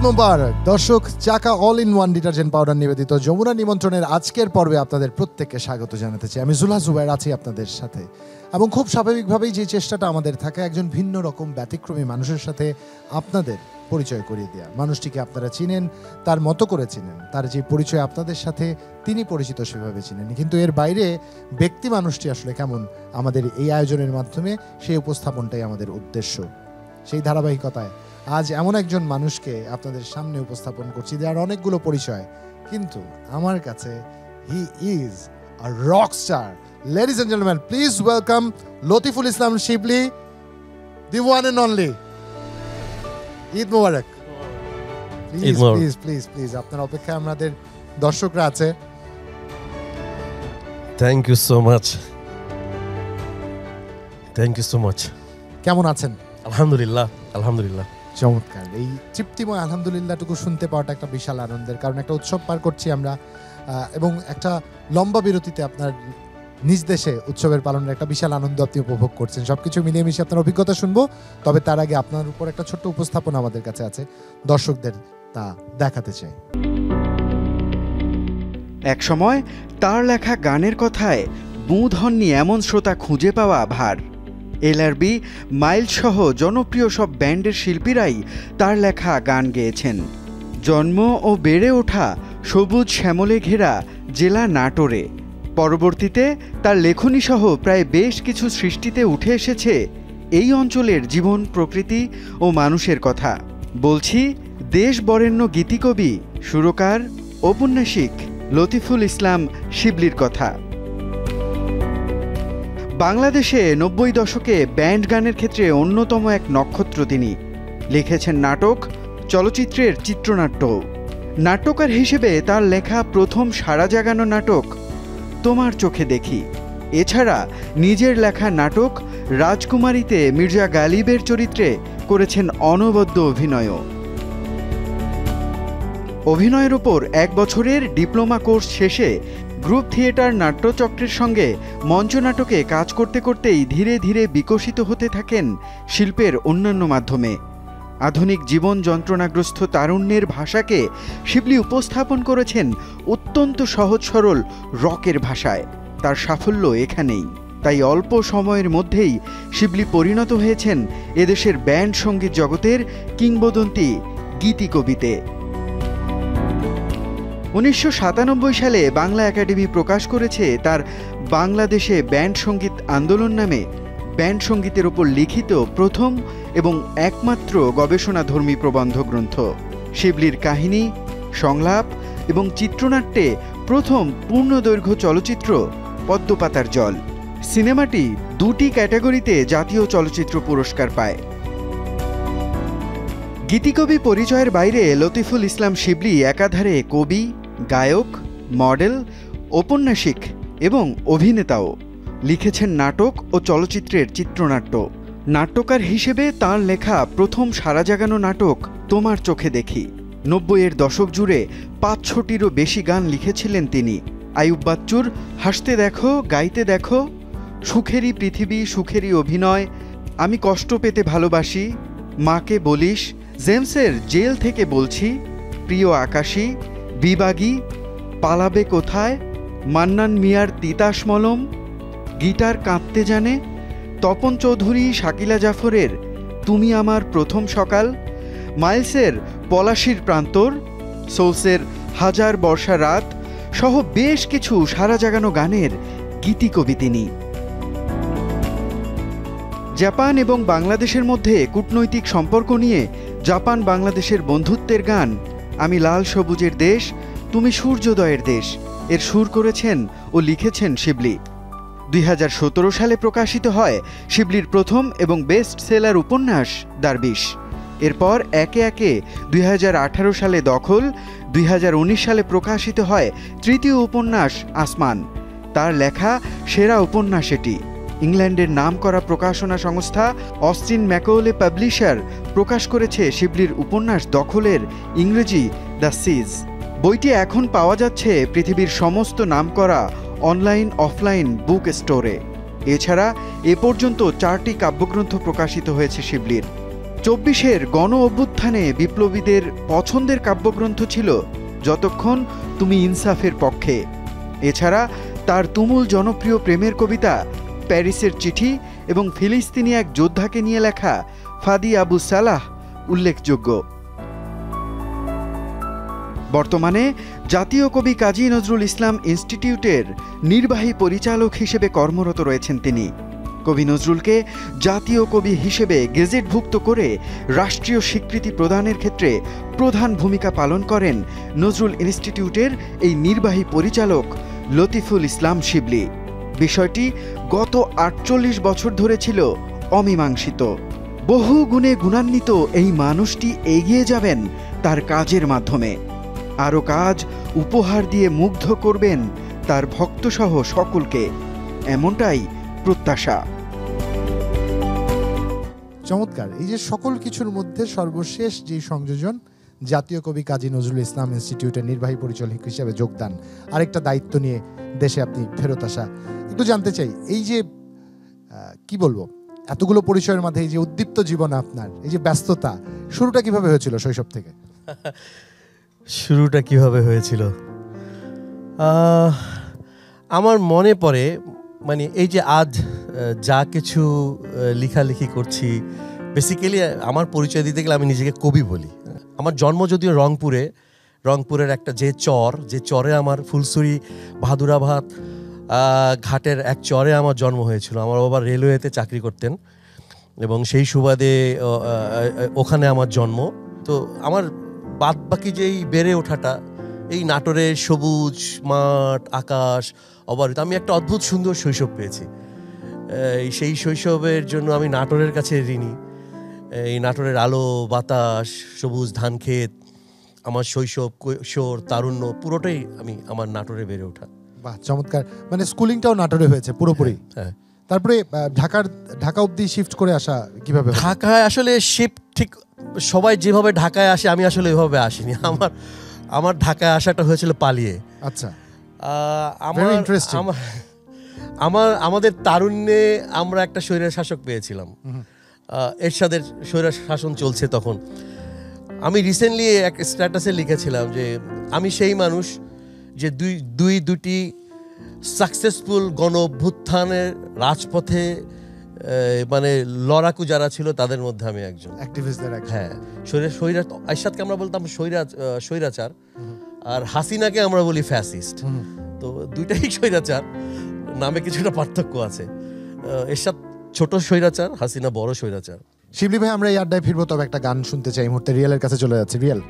মোবারক দর্শক, চাকা all in one detergent powder নিবেদিত যমুনা নিমন্ত্রণের আজকের পর্বে আপনাদের প্রত্যেককে স্বাগত জানাতে চাই। আমি জুলহা জুবায়ের আছি আপনাদের সাথে, এবং খুব স্বাভাবিকভাবেই যে চেষ্টাটা আমাদের থাকে একজন ভিন্ন রকম ব্যতিক্রমী মানুষের সাথে আপনাদের পরিচয় করিয়ে দেওয়া। মানুষটিকে আপনারা চিনেন, তার মতো করে চিনেন, তার যে পরিচয় আপনাদের সাথে তিনি পরিচিত সেভাবে চিনেন, কিন্তু এর বাইরে ব্যক্তি মানুষটি আসলে কেমন আমাদের এই আয়োজনের মাধ্যমে সেই উপস্থাপনটাই আমাদের উদ্দেশ্য। সেই ধারাবাহিকতায় আজ এমন একজন মানুষকে আপনাদের সামনে উপস্থাপন করছি যার অনেকগুলো পরিচয়, কিন্তু আমার কাছে he is a rock star. Ladies and gentleman, please welcome Latiful Islam Shibli, the one and only. Eid Mubarak. Please please please please আপনার অপেক্ষায় আমাদের দর্শকরা আছে। Thank you so much, thank you so much. কেমন আছেন? আলহামদুলিল্লাহ, আলহামদুলিল্লাহ। চমৎকার। এই তৃপ্তিময় আলহামদুলিল্লাহটুকু শুনতে পাওয়াটা একটা বিশাল আনন্দের, কারণ একটা উৎসব পার করছি আমরা, এবং একটা লম্বা বিরতিতে আপনার নিজ দেশে উৎসবের পালনের একটা বিশাল আনন্দ আপনি উপভোগ করছেন। সবকিছু মিলিয়ে মিশিয়ে আপনার অভিজ্ঞতা শুনবো, তবে তার আগে আপনার উপর একটা ছোট্ট উপস্থাপনা আমাদের কাছে আছে, দর্শকদের তা দেখাতে চাই। এক সময় তার লেখা গানের কথায় বুঁদ হননি এমন শ্রোতা খুঁজে পাওয়া ভার। এলআরবি, মাইল সহ জনপ্রিয় সব ব্যান্ডের শিল্পীরাই তার লেখা গান গেয়েছেন। জন্ম ও বেড়ে ওঠা সবুজ শ্যামলে ঘেরা জেলা নাটোরে। পরবর্তীতে তার লেখনী সহ প্রায় বেশ কিছু সৃষ্টিতে উঠে এসেছে এই অঞ্চলের জীবন, প্রকৃতি ও মানুষের কথা। বলছি দেশ বরেণ্য গীতিকবি, সুরকার, ঔপন্যাসিক লতিফুল ইসলাম শিবলির কথা। বাংলাদেশে ৯০ দশকে ব্যান্ড গানের ক্ষেত্রে অন্যতম এক নক্ষত্র তিনি। লিখেছেন নাটক, চলচ্চিত্রের চিত্রনাট্য। নাট্যকার হিসেবে তার লেখা প্রথম সাড়া জাগানো নাটক তোমার চোখে দেখি। এছাড়া নিজের লেখা নাটক রাজকুমারীতে মির্জা গালিবের চরিত্রে করেছেন অনবদ্য অভিনয়ও। অভিনয়ের ওপর ১ বছরের ডিপ্লোমা কোর্স শেষে গ্রুপ থিয়েটার নাট্যচক্রের সঙ্গে মঞ্চনাটকে কাজ করতে করতেই ধীরে ধীরে বিকশিত হতে থাকেন শিল্পের অন্যান্য মাধ্যমে। আধুনিক জীবন যন্ত্রণাগ্রস্ত তারুণ্যের ভাষাকে শিবলি উপস্থাপন করেছেন অত্যন্ত সহজ সরল রকের ভাষায়। তার সাফল্য এখানেই। তাই অল্প সময়ের মধ্যেই শিবলি পরিণত হয়েছেন এদেশের ব্যান্ড সঙ্গীত জগতের কিংবদন্তি গীতিকবিতে। ১৯৯৭ সালে বাংলা একাডেমি প্রকাশ করেছে তার বাংলাদেশে ব্যান্ড সঙ্গীত আন্দোলন নামে ব্যান্ড সঙ্গীতের ওপর লিখিত প্রথম এবং একমাত্র গবেষণাধর্মী প্রবন্ধ গ্রন্থ। শিবলির কাহিনী, সংলাপ এবং চিত্রনাট্যে প্রথম পূর্ণদৈর্ঘ্য চলচ্চিত্র পদ্মপাতার জল। সিনেমাটি ২টি ক্যাটাগরিতে জাতীয় চলচ্চিত্র পুরস্কার পায়। গীতিকবি পরিচয়ের বাইরে লতিফুল ইসলাম শিবলি একাধারে কবি, গায়ক, মডেল, ঔপন্যাসিক এবং অভিনেতাও। লিখেছেন নাটক ও চলচ্চিত্রের চিত্রনাট্য। নাট্যকার হিসেবে তাঁর লেখা প্রথম সাড়া জাগানো নাটক তোমার চোখে দেখি। ৯০-এর দশক জুড়ে ৫০০টিরও বেশি গান লিখেছিলেন তিনি। আইয়ুব বাচ্চুর হাসতে দেখো, গাইতে দেখো, সুখেরই পৃথিবী, সুখেরই অভিনয়, আমি কষ্ট পেতে ভালোবাসি, মাকে বলিস, জেমসের জেল থেকে বলছি, প্রিয় আকাশী, বিবাগী, পালাবে কোথায়, মান্নান মিয়ার তিতাস মলম, গিটার কাঁদতে জানে, তপন চৌধুরী, শাকিলা জাফরের তুমি আমার প্রথম সকাল, মাইলসের পলাশির প্রান্তর, সোলসের হাজার বর্ষা রাত সহ বেশ কিছু সারা জাগানো গানের গীতিকবি তিনি। জাপান এবং বাংলাদেশের মধ্যে কূটনৈতিক সম্পর্ক নিয়ে জাপান বাংলাদেশের বন্ধুত্বের গান আমি লাল সবুজের দেশ, তুমি সূর্যোদয়ের দেশ এর সুর করেছেন ও লিখেছেন শিবলি। ২০১৭ সালে প্রকাশিত হয় শিবলির প্রথম এবং বেস্ট সেলার উপন্যাস দারবিশ। এরপর একে একে ২০১৮ সালে দখল, ২০১৯ সালে প্রকাশিত হয় তৃতীয় উপন্যাস আসমান। তার লেখা সেরা উপন্যাস এটি। ইংল্যান্ডের নামকরা প্রকাশনা সংস্থা অস্টিন ম্যাকওলে পাবলিশার প্রকাশ করেছে শিবলির উপন্যাস দখলের ইংরেজি দ্য সিজ। বইটি এখন পাওয়া যাচ্ছে পৃথিবীর সমস্ত নামকরা অনলাইন অফলাইন বুক স্টোরে। এছাড়া এ পর্যন্ত 4টি কাব্যগ্রন্থ প্রকাশিত হয়েছে শিবলির। চব্বিশের গণ অভ্যুত্থানে বিপ্লবীদের পছন্দের কাব্যগ্রন্থ ছিল যতক্ষণ তুমি ইনসাফের পক্ষে। এছাড়া তার তুমুল জনপ্রিয় প্রেমের কবিতা প্যারিসের চিঠি এবং ফিলিস্তিনি এক যোদ্ধাকে নিয়ে লেখা ফাদি আবু সালাহ উল্লেখযোগ্য। বর্তমানে জাতীয় কবি কাজী নজরুল ইসলাম ইনস্টিটিউটের নির্বাহী পরিচালক হিসেবে কর্মরত রয়েছেন তিনি। কবি নজরুলকে জাতীয় কবি হিসেবে গেজেটভুক্ত করে রাষ্ট্রীয় স্বীকৃতি প্রদানের ক্ষেত্রে প্রধান ভূমিকা পালন করেন নজরুল ইনস্টিটিউটের এই নির্বাহী পরিচালক লতিফুল ইসলাম শিবলি। বিষয়টি গত ৪৮ বছর ধরে ছিল অমীমাংসিত। বহু গুণে গুণান্বিত এই মানুষটি এগিয়ে যাবেন তার কাজের মাধ্যমে। আরও কাজ উপহার দিয়ে মুগ্ধ করবেন তার ভক্তসহ সকলকে, এমনটাই প্রত্যাশা। চমৎকার। এই যে সকল কিছুর মধ্যে সর্বশেষ যে সংযোজন, জাতীয় কবি কাজী নজরুল ইসলাম ইনস্টিটিউটের নির্বাহী পরিচালক হিসেবে যোগদান, আরেকটা দায়িত্ব নিয়ে দেশে আপনি ফেরত আসা, একটু জানতে চাই এই যে কি বলবো, এতগুলো পরিচয়ের মাঝে এই যে উদ্দীপ্ত জীবন আপনার, এই যে ব্যস্ততা, শুরুটা কিভাবে হয়েছিল শৈশব থেকে? শুরুটা কিভাবে হয়েছিল আমার মনে পড়ে, মানে এই যে আজ যা কিছু লেখালেখি করছি, বেসিক্যালি আমার পরিচয় দিতে গেলে আমি নিজেকে কবি বলি। আমার জন্ম যদিও রংপুরের একটা যে চরে আমার ফুলসুরি ভাদুরাভাত ঘাটের এক চরে আমার জন্ম হয়েছিল। আমার বাবা রেলওয়েতে চাকরি করতেন এবং সেই সুবাদে ওখানে আমার জন্ম। তো আমার বাদ বাকি যেই বেড়ে ওঠাটা এই নাটোরের সবুজ মাঠ, আকাশ, অবারিত, আমি একটা অদ্ভুত সুন্দর শৈশব পেয়েছি। সেই শৈশবের জন্য আমি নাটোরের কাছে ঋণী। এই নাটোরের আলো বাতাস, সবুজ ধান ক্ষেত, আমার শৈশব, কৈশোর, তারুণ্য পুরোটাই আমি আমার নাটোরে বেড়ে ওঠা। বাহ, চমৎকার। মানে স্কুলিংটাও নাটোরে হয়েছে পুরোপুরি? হ্যাঁ। তারপরে ঢাকা অবধি শিফট করে আসা কিভাবে? ঢাকায় আসলে শিফট ঠিক সবাই যেভাবে ঢাকায় আসে আমি আসলে এভাবে আসিনি। আমার ঢাকায় আসাটা হয়েছিল পালিয়ে। আচ্ছা, ভেরি ইন্টারেস্টিং। আমাদের তারুণ্যে আমরা একটা স্বৈর শাসক পেয়েছিলাম, এরশাদের স্বৈর শাসন চলছে তখন। আমি রিসেন্টলি এক স্ট্যাটাসে লিখেছিলাম যে আমি সেই মানুষ যে দুটি সাকসেসফুল গণ অভ্যুত্থানের রাজপথে মানে লড়াকু যারা ছিল তাদের মধ্যে আমি একজন। হ্যাঁ, এরশাদকে আমরা বলতাম স্বৈরাচার, আর হাসিনাকে আমরা বলি ফ্যাসিস্ট। তো দুইটাই স্বৈরাচার, নামে কিছুটা পার্থক্য আছে। এরশাদ ছোট স্বৈরাচার, হাসিনা বড় স্বৈরাচার। শিবলি ভাই, আমরা এই আড্ডায় ফিরবো, তবে একটা গান শুনতে চাই। এই মুহূর্তে রিয়েলের কাছে চলে যাচ্ছে। রিয়েল,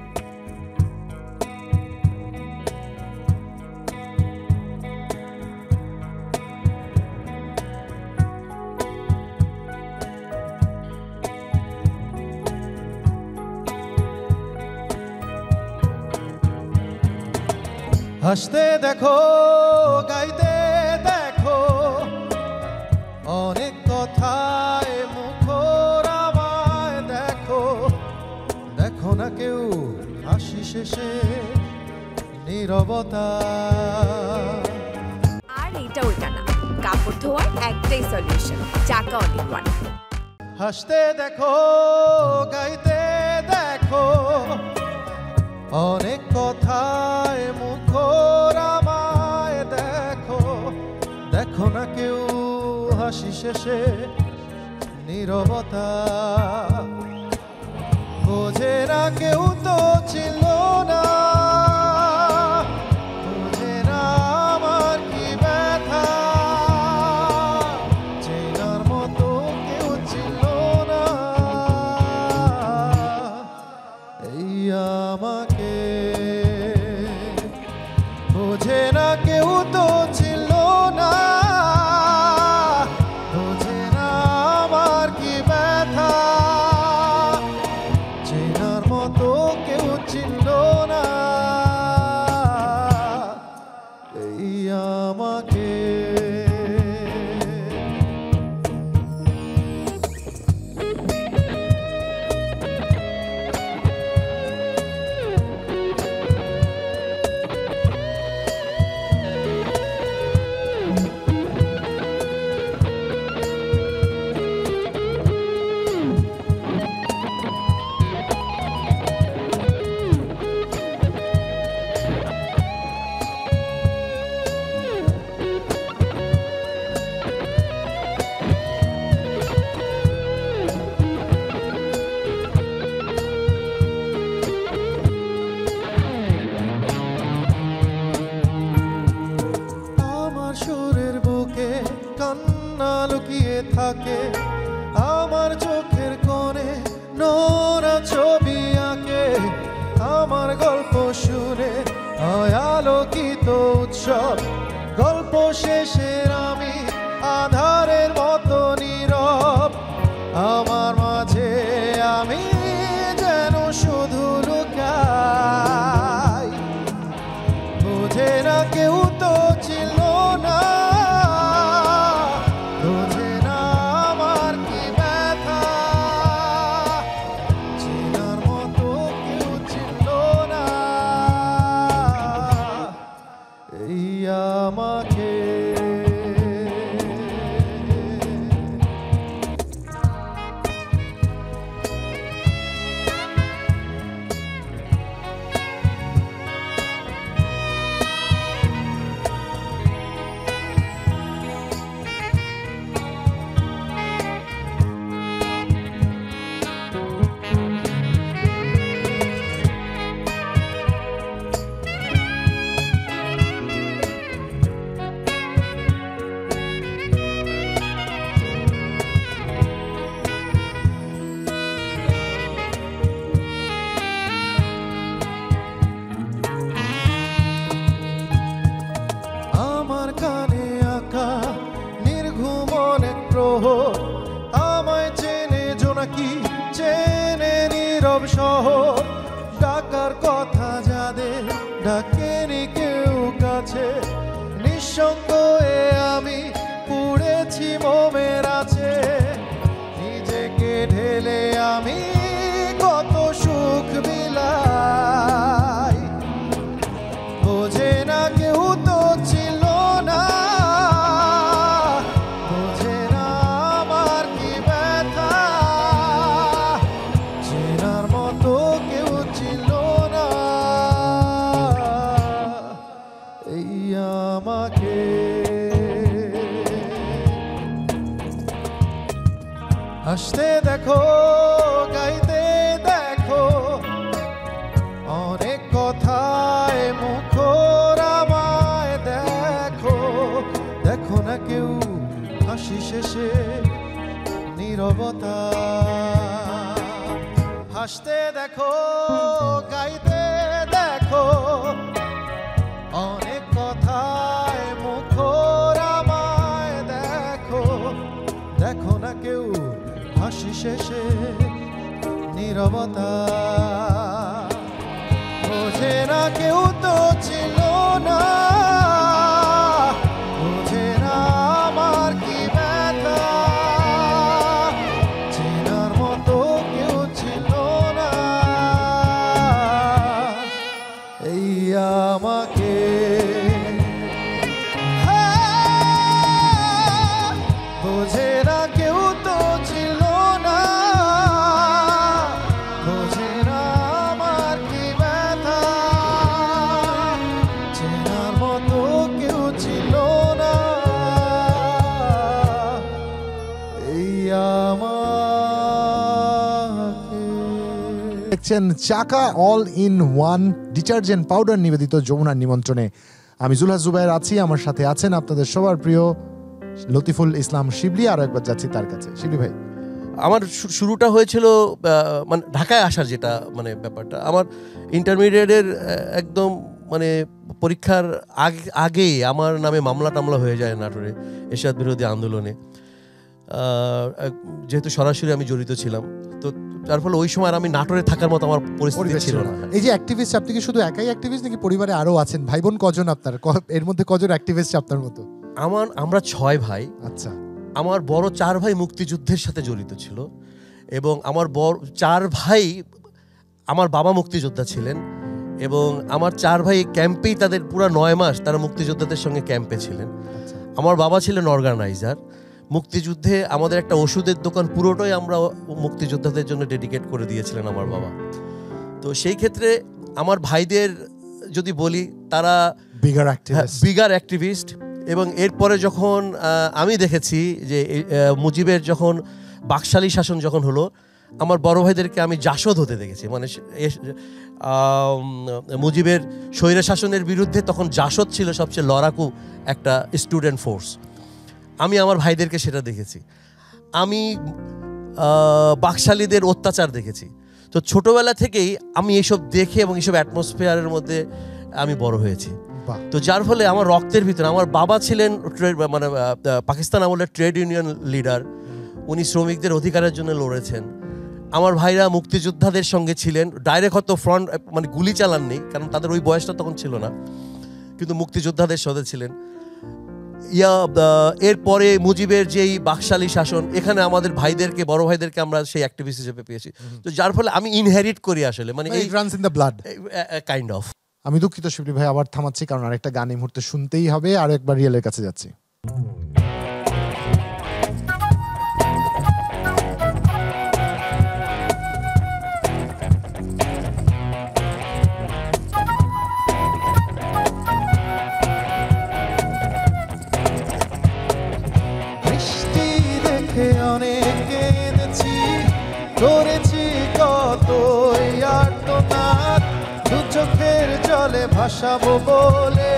হাসতে দেখো, গাইতে দেখো, অনেক কথায় মুখর আমায় দেখো। দেখো না কেউ হাসি শেষে নীরবতা। আর এটা ওইটা না, কাপড় ধোয়ার একটাই সলিউশন, চাকা অল ইন ওয়ান। হাসতে দেখো, গাইতে দেখো, অনেক কথায় মুখর আমায় দেখো। দেখো না কেউ হাসি শেষে নীরবতা। বোঝে না কেউ তো ছিল না, বোঝে না আমার কি ব্যথা। চেনার মতো কেউ ছিল না এই আমাকে। বোঝে না কেউ তো ছিল না, বোঝে না আমার কি ব্যথা। চেনার মতো কেউ ছিল না এই আমাকে। ডাকে, আমার চোখের কোণে নোরা ছবি আঁকে, আমার গল্প শুনে হয় আলোকিত উৎসব। গল্প শেষের আমি আধারের মতো নীরব, আমার মাঝে আমি যেন শুধু লুকাই। বুঝে না কেউ তো ছিল না, বুঝে না আমার কি ব্যথা, চেনার মতো কেউ ছিল না এই আমাকে। আমার কানে আঁকা নির্ঘুম অনেক প্রহর, আমায় চেনে জোনাকি, চেনে নীরব শহর। ডাকার কথা যাদের ডাকেনি কেউ কাছে, নিঃসঙ্গ এ আমি পুড়েছি মোমের আছে। নিজেকে ঢেলে আমি কত সুখ বিলাই, বোঝে না কেউ তো ছিল না, বোঝে না আমার কি ব্যথা, চেনার মতো কেউ ছিল না এই আমাকে। হাসতে দেখো, গাইতে দেখো, অনেক কথায় মুখর আমায় দেখো। দেখো না কেউ হাসি শেষে নীরবতা, হাসতে দেখো, গাইতে দেখো, অনেক কথায় মুখর আমায় দেখো। দেখো না কেউ হাসি শেষে নীরবতা, বোঝে না কেউ তো ছিল না, বোঝে না আমার কি ব্যথা, চেনার মতো কেউ ছিল না এই আমাকে। বোঝে না কেউ তো ছিল না, বোঝে না আমার কি ব্যথা, চেনার মতো কেউ ছিল না এই আমাকে। দেখছেন চাকা all in one detergent powder নিবেদিত যমুনার নিমন্ত্রণে। আমি জুলহাস জুবায়ের আছি, আমার সাথে আছেন আপনাদের সবার প্রিয় লতিফুল ইসলাম শিবলি। আরো একবার যাচ্ছি তার কাছে। শিবলি ভাই, আমার শুরুটা হয়েছিল মানে ঢাকায় আসার যেটা মানে ব্যাপারটা আমার ইন্টারমিডিয়েটের একদম মানে পরীক্ষার আগেই আমার নামে মামলা টামলা হয়ে যায় নাটোরে এরশাদ বিরোধী আন্দোলনে, যেহেতু সরাসরি আমি জড়িত ছিলাম। তো তার ফলে ওই সময় আর আমি নাটোরে থাকার মতো আমার পরিস্থিতি ছিল না। এই যে অ্যাক্টিভিস্ট, আপনি কি শুধু একাই অ্যাক্টিভিস্ট নাকি পরিবারে আরো আছেন? ভাই বোন কজন আপনার? এর মধ্যে কজন অ্যাক্টিভিস্ট আপনার মতো? আমরা 6 ভাই। আচ্ছা। আমার বড় 4 ভাই মুক্তিযুদ্ধের সাথে জড়িত ছিল এবং আমার বড় 4 ভাই, আমার বাবা মুক্তিযোদ্ধা ছিলেন এবং আমার 4 ভাই ক্যাম্পেই তাদের পুরো 9 মাস তারা মুক্তিযোদ্ধাদের সঙ্গে ক্যাম্পে ছিলেন। আমার বাবা ছিলেন অর্গানাইজার। মুক্তিযুদ্ধে আমাদের একটা ওষুধের দোকান পুরোটাই আমরা মুক্তিযোদ্ধাদের জন্য ডেডিকেট করে দিয়েছিলেন আমার বাবা। তো সেই ক্ষেত্রে আমার ভাইদের যদি বলি, তারা বিগার অ্যাক্টিভিস্ট। এবং এরপরে যখন আমি দেখেছি যে মুজিবের যখন বাকশালী শাসন যখন হলো, আমার বড় ভাইদেরকে আমি জাসদ হতে দেখেছি। মানে মুজিবের স্বৈর শাসনের বিরুদ্ধে তখন জাসদ ছিল সবচেয়ে লড়াকু একটা স্টুডেন্ট ফোর্স। আমি আমার ভাইদেরকে সেটা দেখেছি। আমি বাকশালীদের অত্যাচার দেখেছি। তো ছোটবেলা থেকেই আমি এইসব দেখে এবং এইসব অ্যাটমসফিয়ারের মধ্যে আমি বড় হয়েছি। তো যার ফলে আমার রক্তের ভিতরে, আমার বাবা ছিলেন মানে পাকিস্তান আমলের ট্রেড ইউনিয়ন লিডার, উনি শ্রমিকদের অধিকারের জন্য লড়েছেন। আমার ভাইরা মুক্তিযোদ্ধাদের সঙ্গে ছিলেন, ডাইরেক্ট হয়তো ফ্রন্ট মানে গুলি চালাননি, কারণ তাদের ওই বয়সটা তখন ছিল না, কিন্তু মুক্তিযোদ্ধাদের সাথে ছিলেন। এরপরে মুজিবের যেই বাকশালী শাসন, এখানে আমাদের ভাইদেরকে, বড় ভাইদেরকে আমরা সেই অ্যাক্টিভিস্ট হিসেবে পেয়েছি। তো যার ফলে আমি ইনহেরিট করি আসলে, মানে it runs in the blood kind of. আমি দুঃখিত শিবলি ভাই, আবার থামাচ্ছি কারণ আরেকটা গান এই মুহূর্তে শুনতেই হবে, আর একবার রিয়েলের কাছে যাচ্ছি। বৃষ্টি দেখে অনেক কেঁদেছি, করেছি কত আর্তনাদ, দু চোখের জলে ভাসাবো বলে,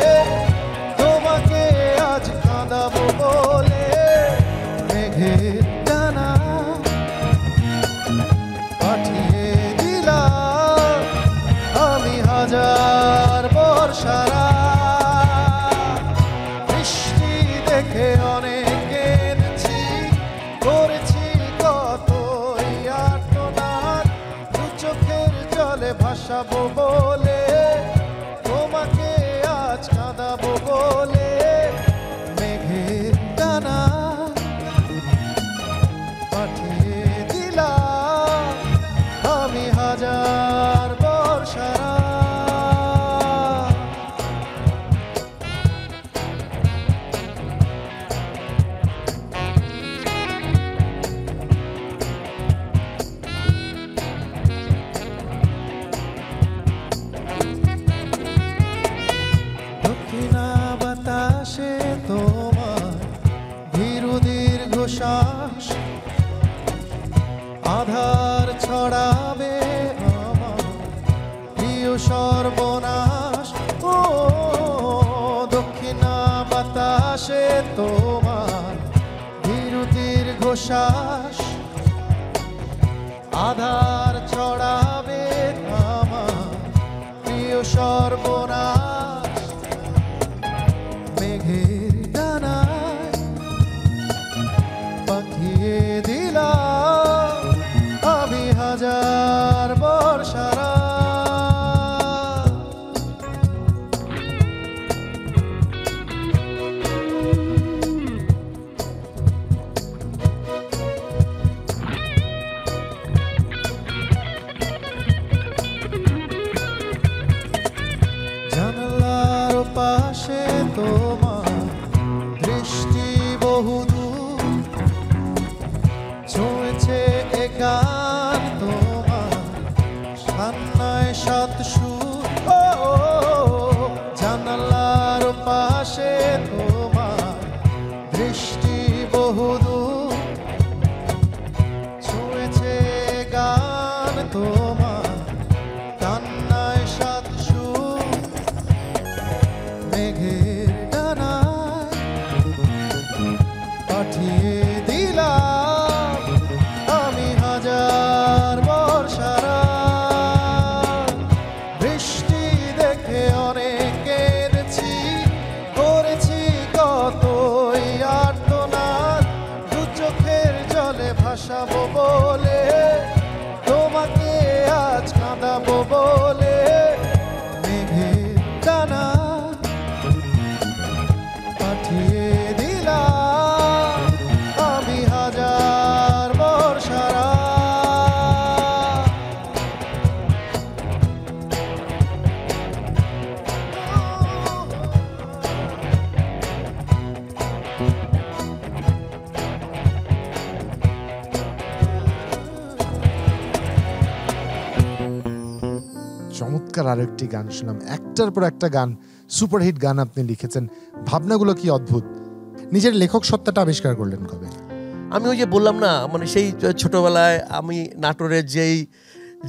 তোমাকে আজ কাঁদাবো বলে, মেঘের ডানা পাঠিয়ে দিলাম আমি হাজার বর্ষারা। বৃষ্টি দেখে অনেক কেঁদেছি, করেছি কত আর্তনাদ, দু চোখের জলে ভাসাবো বলে, তোমাকে আজ কাঁদাবো বলে, মেঘের ডানা পাঠিয়ে দিলাম আমি হাজার বর্ষারা। দক্ষিণা বাতাসে তোমার ধীরু দীর্ঘ শ্বাস, আধার ছড়াবে আমার প্রিয় সর্বনাশ। ও দক্ষিণা বাতাসে তোমার ধীরু দীর্ঘ শ্বাস, আধার ছড়াবে আমার প্রিয় সর্বনাশ। মেঘের ডানায় পাঠিয়ে দিলাম আমি হাজার বর্ষারা। জানালার পাশে তোমার দৃষ্টি বহুদূর, ছুঁয়েছে একান তোমার সান্নায় সাত সুর। ও জানালার পাশে তোমার দৃষ্টি বহুদূর, ছুঁয়েছে গান তোমার কান্নায় সাত সুর। মেঘের ডানায় পাঠিয়ে দিলাম আমি হাজার বর্ষারা। বৃষ্টি দেখে অনেক কেঁদেছি, করেছি কত আর্তনাদ, দু চোখের জলে ভাসাবো বলে, তোমাকে আজ কাঁদাবো বলে, মেঘের ডানা পাঠিয়ে দিলাম আমি হাজার বর্ষারা। চমৎকার আরেকটি গান শুনলাম, একটার পর একটা গান, সুপারহিট গান আপনি লিখেছেন। ভাবনাগুলো কি অদ্ভুত। নিজের লেখক সত্তাটা আবিষ্কার করলেন কবে? আমি ওই যে বললাম না, মানে সেই ছোটবেলায় আমি নাটোরের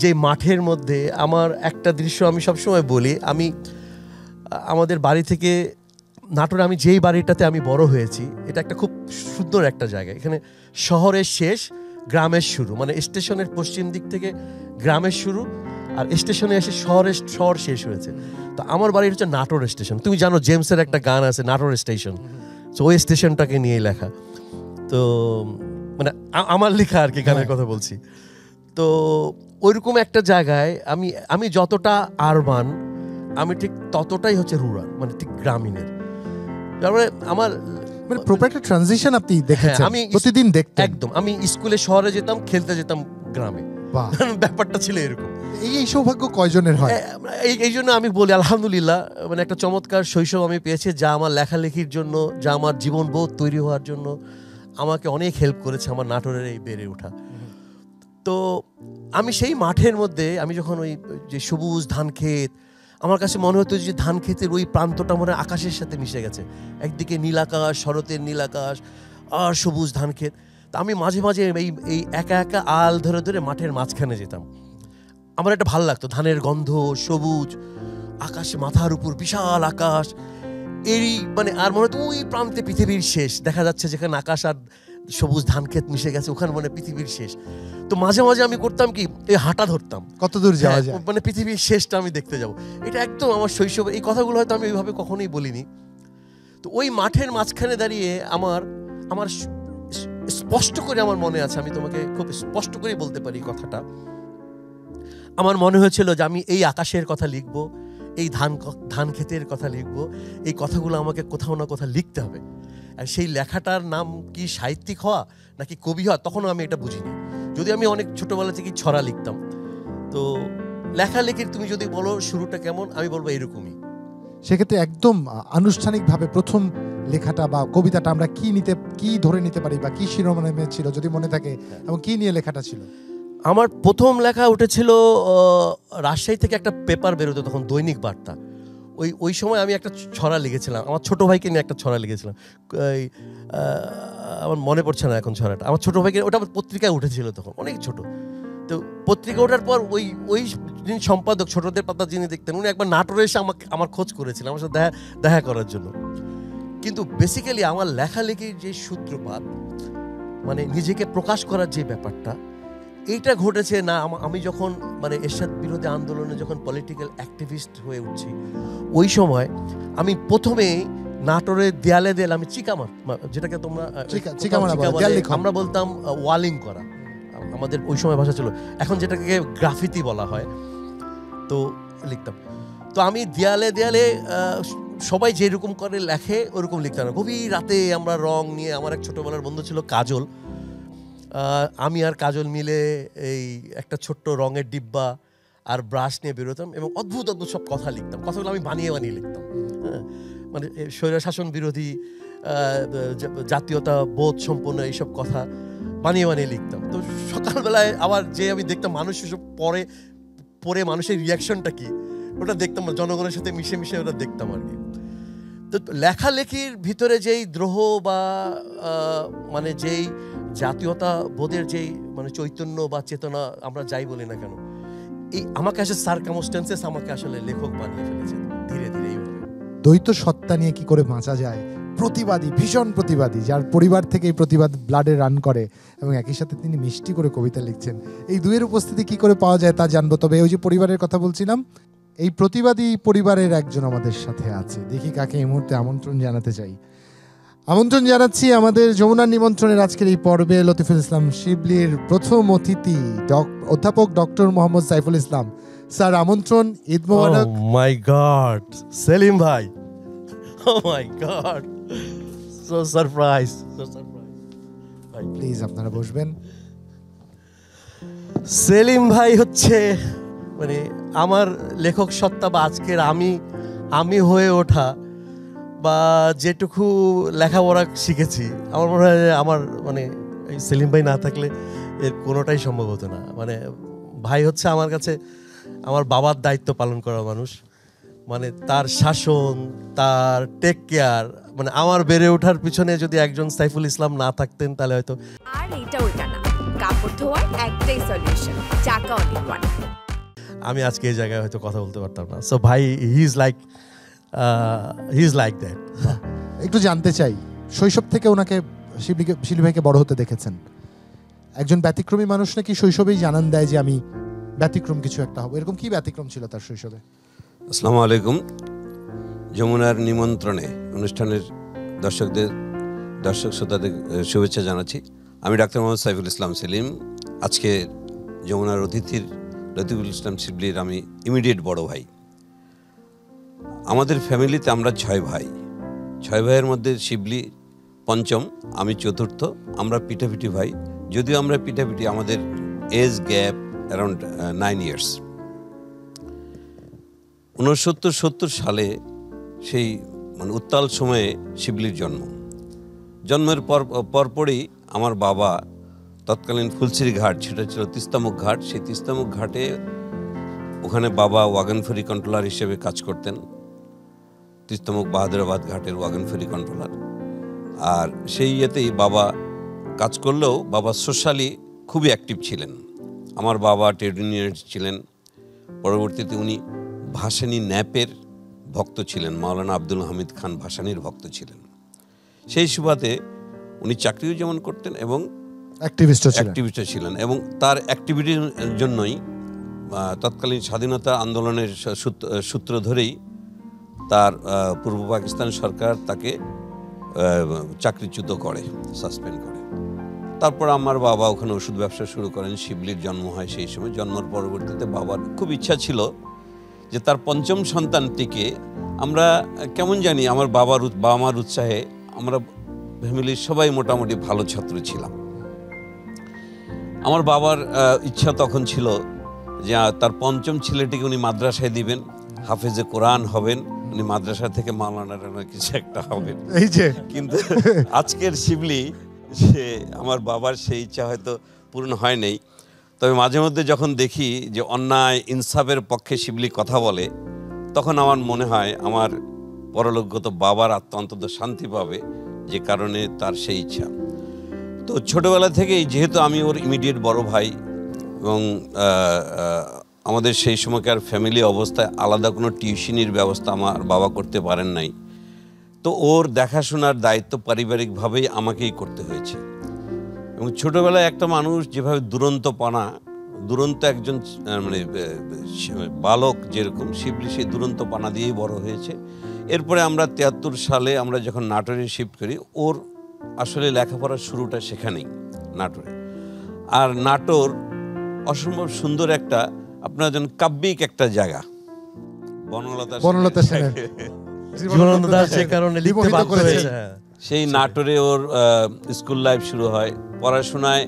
যেই মাঠের মধ্যে, আমার একটা দৃশ্য আমি সবসময় বলি, আমি আমাদের বাড়ি থেকে নাটোরে আমি যেই বাড়িটাতে আমি বড় হয়েছি, এটা একটা খুব সুন্দর একটা জায়গা। এখানে শহরের শেষ, গ্রামের শুরু, মানে স্টেশনের পশ্চিম দিক থেকে গ্রামের শুরু, আর স্টেশনে এসে শহর শেষ হয়েছে। তো আমার বাড়ি হচ্ছে নাটোর স্টেশন। তুমি জানো জেমসের একটা গান আছে নাটোর স্টেশন, তো ওই স্টেশনটাকে নিয়ে লেখা। তো মানে আমার লেখা আর কি, গানের কথা বলছি। তো ওইরকম একটা জায়গায় আমি যতটা আরবান, আমি ঠিক ততটাই হচ্ছে রুরাল, মানে ঠিক গ্রামীণের। তারপরে আমার মানে প্রপার একটা ট্রানজিশন আপনি দেখেছেন, আমি প্রতিদিন দেখতেন। একদম, আমি স্কুলে শহরে যেতাম, খেলতে যেতাম গ্রামে। বাহ, ব্যাপারটা ছিল এরকম। এই সৌভাগ্য কয়জনের হয়? এই জন্য আমি বলি আলহামদুলিল্লাহ, মানে একটা চমৎকার শৈশব আমি পেয়েছি, যা আমার লেখালেখির জন্য, যা আমার জীবনবোধ তৈরি হওয়ার জন্য আমাকে অনেক হেল্প করেছে আমার নাটোরের এই বেড়ে ওঠা। তো আমি সেই মাঠের মধ্যে, আমি যখন ওই যে সবুজ ধান ক্ষেত, আমার কাছে মনে হতো যে ধান ক্ষেতের ওই প্রান্তটা মনে হয় আকাশের সাথে মিশে গেছে। একদিকে নীল আকাশ, শরতের নীল আকাশ, আর সবুজ ধান ক্ষেত। তা আমি মাঝে মাঝে এই একা একা আল ধরে ধরে মাঠের মাঝখানে যেতাম। আমার এটা ভালো লাগতো, ধানের গন্ধ, সবুজ আকাশে, মাথার উপর বিশাল আকাশ, এই মানে আর মনে হতো ওই প্রান্তে পৃথিবীর শেষ দেখা যাচ্ছে, যেখানে আকাশ আর সবুজ ধান ক্ষেত মিশে গেছে, ওখানে মানে পৃথিবীর শেষ। তো মাঝে মাঝে আমি করতাম কি, এই হাঁটা ধরতাম, কত দূর যাওয়া যায়, মানে পৃথিবীর শেষটা আমি দেখতে যাব। এটা একদম আমার শৈশবে, এই কথাগুলো হয়তো আমি ওইভাবে কখনোই বলিনি। তো ওই মাঠের মাঝখানে দাঁড়িয়ে আমার স্পষ্ট করে আমার মনে আছে, আমি তোমাকে খুব স্পষ্ট করে বলতে পারি কথাটা। আমার মনে হয়েছিল যে আমি এই আকাশের কথা লিখবো, এই ধান ক্ষেতের কথা লিখবো, এই কথাগুলো আমাকে কোথাও না কোথাও লিখতে হবে। আর সেই লেখাটার নাম কি সাহিত্যিক হওয়া নাকি কবি হওয়া, তখনও আমি এটা বুঝিনি। যদি আমি অনেক ছোটবেলা থেকে ছড়া লিখতাম। তো লেখালেখির তুমি যদি বলো শুরুটা কেমন, আমি বলবো এরকমই। সেক্ষেত্রে একদম আনুষ্ঠানিকভাবে প্রথম লেখাটা বা কবিতাটা আমরা কি ধরে নিতে পারি, বা কি শিরোনামে ছিল যদি মনে থাকে, এবং কি নিয়ে লেখাটা ছিল? আমার প্রথম লেখা উঠেছিল রাজশাহী থেকে একটা পেপার বেরোতো তখন, দৈনিক বার্তা। ওই সময় আমি একটা ছড়া লিখেছিলাম, আমার ছোট ভাইকে নিয়ে একটা ছড়া লিখেছিলাম। আমার মনে পড়ছে না এখন ছড়াটা। আমার ছোট ভাইকে, ওটা পত্রিকায় উঠেছিল তখন, অনেক ছোট। তো পত্রিকা ওঠার পর ওই যিনি সম্পাদক, ছোটদের পাতা যিনি দেখতেন, উনি একবার নাটোরে এসে আমার খোঁজ করেছিলেন, আমার সাথে দেখা করার জন্য। কিন্তু বেসিক্যালি আমার লেখালেখির যে সূত্রপাত, মানে নিজেকে প্রকাশ করার যে ব্যাপারটা, এইটা ঘটেছে না আমি যখন মানে এরশাদ বিরোধী আন্দোলনে যখন পলিটিক্যাল অ্যাক্টিভিস্ট হয়ে উঠছি, ওই সময় আমি প্রথমে নাটোরের দেয়ালে আমি চিকামার, যেটাকে তোমরা আমরা বলতাম ওয়ালিং করা, আমাদের ওই সময় ভাষা ছিল, এখন যেটাকে গ্রাফিতি বলা হয়, তো লিখতাম। তো আমি দেয়ালে সবাই যেরকম করে লেখে ওরকম লিখতাম না। গভীর রাতে আমরা রং নিয়ে, আমার এক ছোটবেলার বন্ধু ছিল কাজল, আমি আর কাজল মিলে এই একটা ছোট্ট রঙের ডিব্বা আর ব্রাশ নিয়ে বেরোতাম, এবং অদ্ভুত অদ্ভুত সব কথা লিখতাম। কথাগুলো আমি বানিয়ে লিখতাম, হ্যাঁ, মানে স্বৈরশাসন বিরোধী, জাতীয়তা বোধ সম্পন্ন এইসব কথা বানিয়ে লিখতাম। তো সকালবেলায় আবার যে আমি দেখতাম মানুষ এসব পরে মানুষের রিয়াকশনটা কি, ওটা দেখতাম, জনগণের সাথে মিশে ওটা দেখতাম আর কি। তো লেখালেখির ভিতরে যেই দ্রোহ বা মানে যেই জাতীয়তা বোধের যেই মানে চৈতন্য বা চেতনা, আমরা যাই বলি না কেন, এই আমাকে আসলে সার্কামস্টেন্সেস আমাকে আসলে লেখক বানিয়ে ফেলেছে ধীরে ধীরে। এইভাবে দ্বৈত সত্তা নিয়ে কি করে বাঁচা যায়, প্রতিবাদী, ভীষণ প্রতিবাদী, যার পরিবার থেকে এই প্রতিবাদ ব্লাডে রান করে, এবং একই সাথে তিনি মিষ্টি করে কবিতা লিখছেন, এই দুইয়ের উপস্থিতি কি করে পাওয়া যায় তা জানবো। তবে ওই যে পরিবারের কথা বলছিলাম, এই প্রতিবাদী পরিবারের একজন আমাদের সাথে আছে, দেখি কাকে এই মুহূর্তে আমন্ত্রণ জানাতে চাই। আমন্ত্রণ জানাচ্ছি আমাদের যমুনার নিমন্ত্রণের আজকের এই পর্বে লতিফুল ইসলাম শিবলির প্রথম অতিথি অধ্যাপক ডক্টর মোহাম্মদ সাইফুল ইসলাম। স্যার, আমন্ত্রণ, ঈদ মোবারক। ও মাই গড, সেলিম ভাই, ও মাই গড, সো সারপ্রাইজ, ভাই প্লিজ আপনারা বসবেন। সেলিম ভাই হচ্ছে মানে আমার লেখক সত্তা, বা আজকের আমি হয়ে ওঠা, বা যেটুকু লেখাপড়া শিখেছি, আমার মনে হয় আমার মানে এই সেলিম ভাই না থাকলে এর কোনোটাই সম্ভব হতো না। মানে ভাই হচ্ছে আমার কাছে আমার বাবার দায়িত্ব পালন করা মানুষ, মানে তার শাসন, তার টেক কেয়ার, মানে আমার বেড়ে ওঠার পিছনে যদি একজন সাইফুল ইসলাম না থাকতেন তাহলে হয়তো। আর এইটা ওইটা না, কাপড় ধোয়ার একটাই সলিউশন, চাকা অল ইন ওয়ান। আমি আজকে এই জায়গায় হয়তো কথা বলতে পারতাম না। সো ভাই হি ইজ লাইক দ্যাট। একটু জানতে চাই, শৈশব থেকে ওনাকে শিবলি ভাইকে বড় হতে দেখেছেন। একজন ব্যতিক্রমী মানুষ নাকি শৈশবেই জানান দেয় যে আমি ব্যতিক্রম কিছু একটা হবো, এরকম কি ব্যতিক্রম ছিল তার শৈশবে? আসসালামু আলাইকুম। যমুনার নিমন্ত্রণে অনুষ্ঠানের দর্শক শ্রোতাদের শুভেচ্ছা জানাচ্ছি। আমি ডাক্তার মোহাম্মদ সাইফুল ইসলাম সেলিম। আজকে যমুনার অতিথির লতিফুল ইসলাম শিবলির আমি ইমিডিয়েট বড় ভাই। আমাদের ফ্যামিলিতে আমরা 6 ভাই। 6 ভাইয়ের মধ্যে শিবলি পঞ্চম, আমি চতুর্থ। আমরা পিঠাপিঠি ভাই, যদিও আমরা পিঠাপিঠি, আমাদের এজ গ্যাপ অ্যারাউন্ড 9 ইয়ার্স। 69-70 সালে সেই মানে উত্তাল সময়ে শিবলির জন্মের পরপরই আমার বাবা তৎকালীন ফুলসিরি ঘাট, সেটা ছিল তিস্তামুখ ঘাট, সেই তিস্তামুখ ঘাটে ওখানে বাবা ওয়াগন ফেরি কন্ট্রোলার হিসেবে কাজ করতেন। তিস্তামুখ বাহাদুরাবাদ ঘাটের ওয়াগন ফেরি কন্ট্রোলার। আর সেই ইয়েতেই বাবা কাজ করলেও বাবা সোশ্যালি খুবই অ্যাক্টিভ ছিলেন। আমার বাবা ট্রেড ইউনিয়নের ছিলেন। পরবর্তীতে উনি ভাসানী ন্যাপের ভক্ত ছিলেন, মাওলানা আব্দুল হামিদ খান ভাসানীর ভক্ত ছিলেন। সেই সুবাদে উনি চাকরিও যেমন করতেন এবং অ্যাক্টিভিস্টও ছিলেন। এবং তার অ্যাক্টিভিটির জন্যই তৎকালীন স্বাধীনতা আন্দোলনের সূত্র ধরেই তার পূর্ব পাকিস্তান সরকার তাকে চাকরিচ্যুত করে, সাসপেন্ড করে। তারপর আমার বাবা ওখানে ওষুধ ব্যবসা শুরু করেন। শিবলির জন্ম হয় সেই সময়। জন্মের পরবর্তীতে বাবার খুব ইচ্ছা ছিল যে তার পঞ্চম সন্তানটিকে, আমরা কেমন জানি আমার বাবা মার উৎসাহে আমরা ফ্যামিলির সবাই মোটামুটি ভালো ছাত্র ছিলাম। আমার বাবার ইচ্ছা তখন ছিল যে তার পঞ্চম ছেলেটিকে উনি মাদ্রাসায় দিবেন, হাফেজে কোরআন হবেন, উনি মাদ্রাসা থেকে মাওলানার কিছু একটা হবেন। এই যে কিন্তু আজকের শিবলি, সে আমার বাবার সেই ইচ্ছা হয়তো পূর্ণ হয় নাই। তবে মাঝে মধ্যে যখন দেখি যে অন্যায় ইনসাফের পক্ষে শিবলি কথা বলে, তখন আমার মনে হয় আমার পরলোকগত বাবার আত্মা অন্তত শান্তি পাবে, যে কারণে তার সেই ইচ্ছা। তো ছোটোবেলা থেকেই যেহেতু আমি ওর ইমিডিয়েট বড় ভাই এবং আমাদের সেই সময়কার ফ্যামিলি অবস্থায় আলাদা কোনো টিউশনির ব্যবস্থা আমার বাবা করতে পারেন নাই, তো ওর দেখাশোনার দায়িত্ব পারিবারিকভাবেই আমাকেই করতে হয়েছে। এবং ছোটোবেলায় একটা মানুষ যেভাবে দুরন্ত একজন মানে বালক, যেরকম শিবলি সেই দুরন্তপনা দিয়েই বড় হয়েছে। এরপরে আমরা 73 সালে আমরা যখন নাটোরে শিফট করি, ওর আসলে লেখাপড়ার শুরুটা সেখানেই, নাটোরে। আর নাটোর অসম্ভব সুন্দর একটা, আপনার যেন কাব্যিক একটা জায়গা। বনলতা সেনের জীবনানন্দ দাশ যে কারণে লিখতে বাধ্য হয়েছে। সেই নাটোরে ওর স্কুল লাইফ শুরু হয়। পড়াশোনায়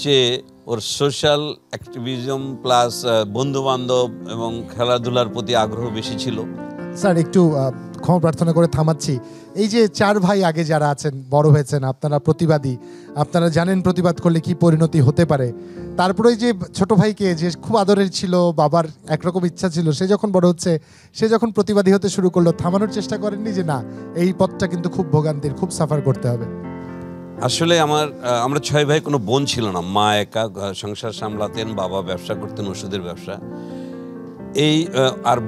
যে ওর সোশ্যাল অ্যাক্টিভিজম প্লাস বন্ধুবান্ধব এবং খেলাধুলার প্রতি আগ্রহ বেশি ছিল। স্যার একটু ক্ষমা প্রার্থনা করে থামাচ্ছি। এই যে 4 ভাই আগে যারা আছেন, বড় হয়েছেন, আপনারা প্রতিবাদী, আপনারা জানেন প্রতিবাদ করলে কি পরিণতি হতে পারে। তারপরে যে ছোট ভাইকে, যে খুব আদরের ছিল, বাবার একরকম ইচ্ছা ছিল, সে যখন বড় হচ্ছে, সে যখন প্রতিবাদী হতে শুরু করলো, থামানোর চেষ্টা করেননি যে না, এই পথটা কিন্তু খুব ভোগান্তির, খুব সাফার করতে হবে? আসলে আমরা 6 ভাই, কোনো বোন ছিল না। মা একা সংসার সামলাতেন, বাবা ব্যবসা করতেন, ওষুধের ব্যবসা। এই আর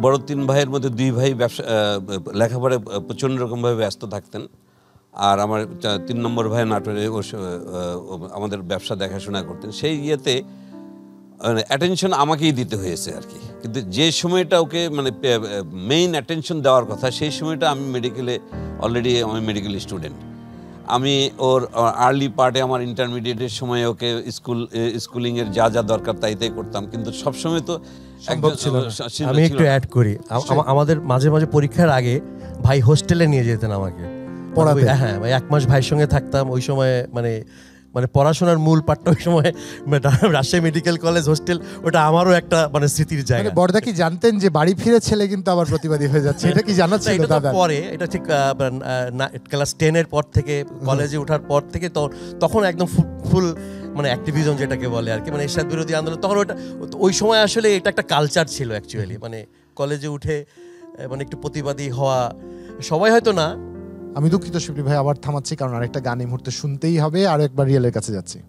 বড় 3 ভাইয়ের মধ্যে 2 ভাই ব্যবসা লেখাপড়ায় প্রচণ্ড রকমভাবে ব্যস্ত থাকতেন। আর আমার 3 নম্বর ভাই নাটোরে আমাদের ব্যবসা দেখাশোনা করতেন। সেই ইয়েতে অ্যাটেনশন আমাকেই দিতে হয়েছে আর কি। কিন্তু যে সময়টা ওকে মানে মেইন অ্যাটেনশন দেওয়ার কথা, সেই সময়টা আমি অলরেডি আমি মেডিকেল স্টুডেন্ট। আমি ওর আর্লি পার্টে আমার ইন্টারমিডিয়েটের সময় ওকে স্কুলিংয়ের যা দরকার তাই করতাম, কিন্তু সবসময় তো সম্ভব ছিল না। আমি একটু অ্যাড করি, আমাদের মাঝে মাঝে পরীক্ষার আগে ভাই হোস্টেলে নিয়ে যেতেন আমাকে পড়াতে। হ্যাঁ, 1 মাস ভাইয়ের সঙ্গে থাকতাম। ওই সময় মানে পড়াশোনার মূল পাঠটা ওই সময় রাজশাহী মেডিকেল কলেজ হোস্টেল, ওটা আমারও একটা মানে স্মৃতির জায়গা। বড়দা কি জানতেন যে বাড়ি ফিরে ছেলে কিন্তু আবার প্রতিবাদী হয়ে যাচ্ছে? এটা কি জানা ছিল দাদা? পরে এটা ঠিক ক্লাস 10-এর পর থেকে, কলেজে ওঠার পর থেকে তখন একদম ফুল মানে অ্যাক্টিভিজম যেটাকে বলে আর কি, মানে এরশাদ বিরোধী আন্দোলন, তখন ওই সময় আসলে এটা একটা কালচার ছিল অ্যাকচুয়ালি। মানে কলেজে উঠে মানে একটু প্রতিবাদী হওয়া, সবাই হয়তো না। আমি দুঃখিত শিবলি ভাই, আবার থামাচ্ছি কারণ আরেকটা গান এই মুহূর্তে শুনতেই হবে। আরো একবার রিয়েলের কাছে যাচ্ছি।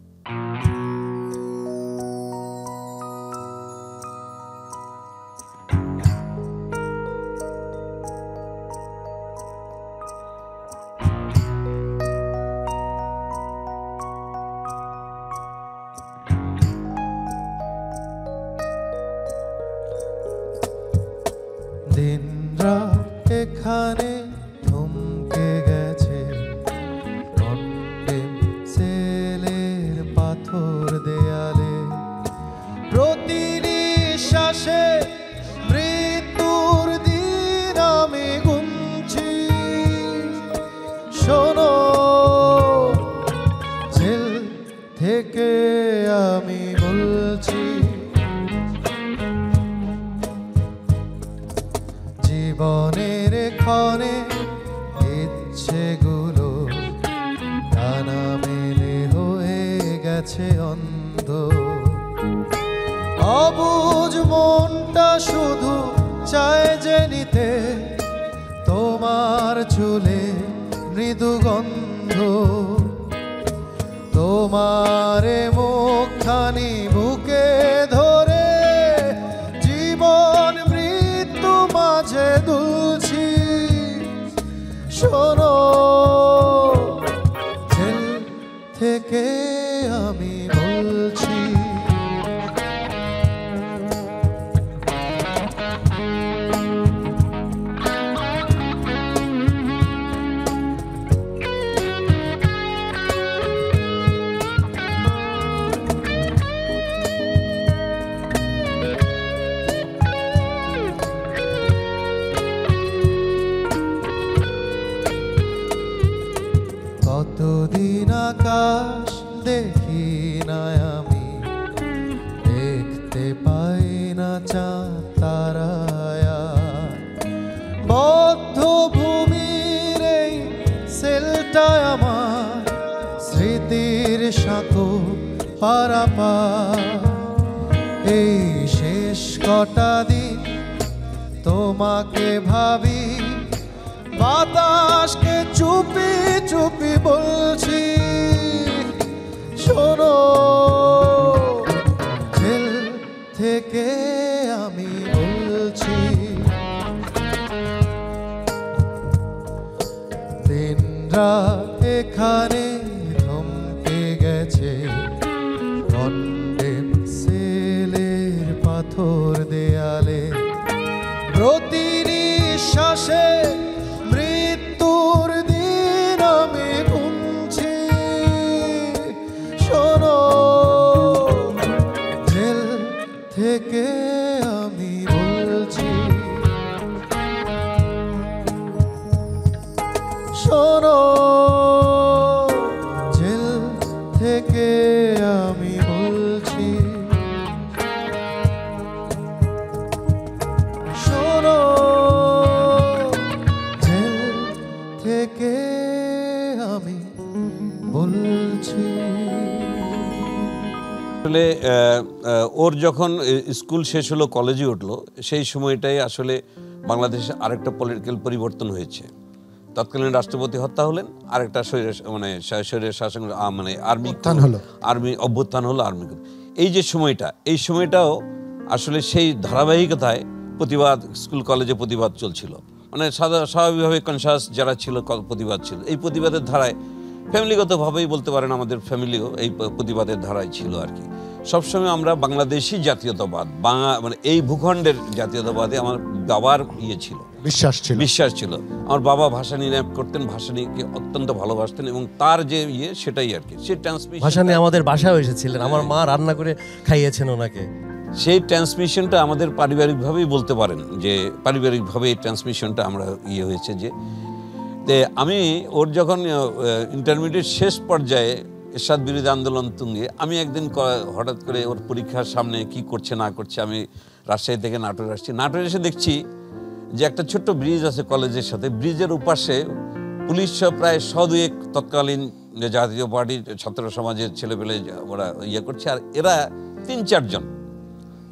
জীবনে ইচ্ছেগুলো ডানা মেলে হয়ে গেছে অন্ধ। অবুঝ মনটা শুধু চায় যে নিতে তোমার চুলে মৃদু গন্ধ। তোমারে মুখখানি বুকে ধরে জীবন মৃত্যু মাঝে দুলছি। শোনো, জেল থেকে আমি বলছি, কতদিন আকাশ দেখি না আমি, দেখতে পাই না চাঁদ তারায়া। বদ্ধ ভূমির এই সেলটায় আমার স্মৃতির সাঁকো পারাপার। এই শেষ কটা দিন তোমাকে ভাবি, বাতাসকে চুপি চুপি বলছি। শোনো, জেল থেকে আমি বলছি। দিন রাত এখানে থমকে গেছে, কন্ডেম সেলের পাথর দেয়ালে। প্রতি নিঃশ্বাসে মৃত্যুর দিন আমি গুনছি। শোনো, জেল থেকে আমি বলছি। শোনো, জেল থেকে আমি বলছি। শোনো, জেল থেকে আমি বলছি। আসলে ওর যখন স্কুল শেষ হলো, কলেজে উঠলো, সেই সময়টাই আসলে বাংলাদেশে আরেকটা পলিটিক্যাল পরিবর্তন হয়েছে। তৎকালীন রাষ্ট্রপতি হত্যা হলেন, আরেকটা শরীরের শাসন মানে আর্মি অভ্যুত্থান হলো আর্মি। এই যে সময়টা, এই সময়টাও আসলে সেই ধারাবাহিকতায় প্রতিবাদ, স্কুল কলেজে প্রতিবাদ চলছিল। মানে স্বাভাবিকভাবে কনসাস যারা ছিল প্রতিবাদ ছিল। এই প্রতিবাদের ধারায় ফ্যামিলিগতভাবেই বলতে পারেন, আমাদের ফ্যামিলিও এই প্রতিবাদের ধারায় ছিল আর কি। সবসময় আমরা বাংলাদেশি জাতীয়তাবাদ, মানে এই ভূখণ্ডের জাতীয়তাবাদে আমার বাবার ছিল, বিশ্বাস ছিল। আমার বাবা ভাসানী র্যাপ করতেন, ভাসানীকে অত্যন্ত ভালোবাসতেন এবং তার যে সেটাই আর কি। সেই ট্রান্সমিশন, ভাসানী আমাদের বাসায় এসেছিলেন, আমার মা রান্না করে খাইয়েছেন ওনাকে। সেই ট্রান্সমিশনটা আমাদের পারিবারিকভাবেই বলতে পারেন যে পারিবারিকভাবে এই ট্রান্সমিশনটা আমরা হয়েছে। যে আমি ওর যখন ইন্টারমিডিয়েট শেষ পর্যায়ে এরশাদ বিরোধী আন্দোলন তুঙ্গে, আমি একদিন হঠাৎ করে ওর পরীক্ষার সামনে কি করছে না করছে, আমি রাজশাহী থেকে নাটোরে আসছি। নাটোরে এসে দেখছি যে একটা ছোট্ট ব্রিজ আছে কলেজের সাথে, ব্রিজের উপাশে পুলিশ প্রায় 100-2 তৎকালীন যে জাতীয় পার্টির ছাত্র সমাজের ছেলেপেলে ওরা করছে, আর এরা 3-4 জন,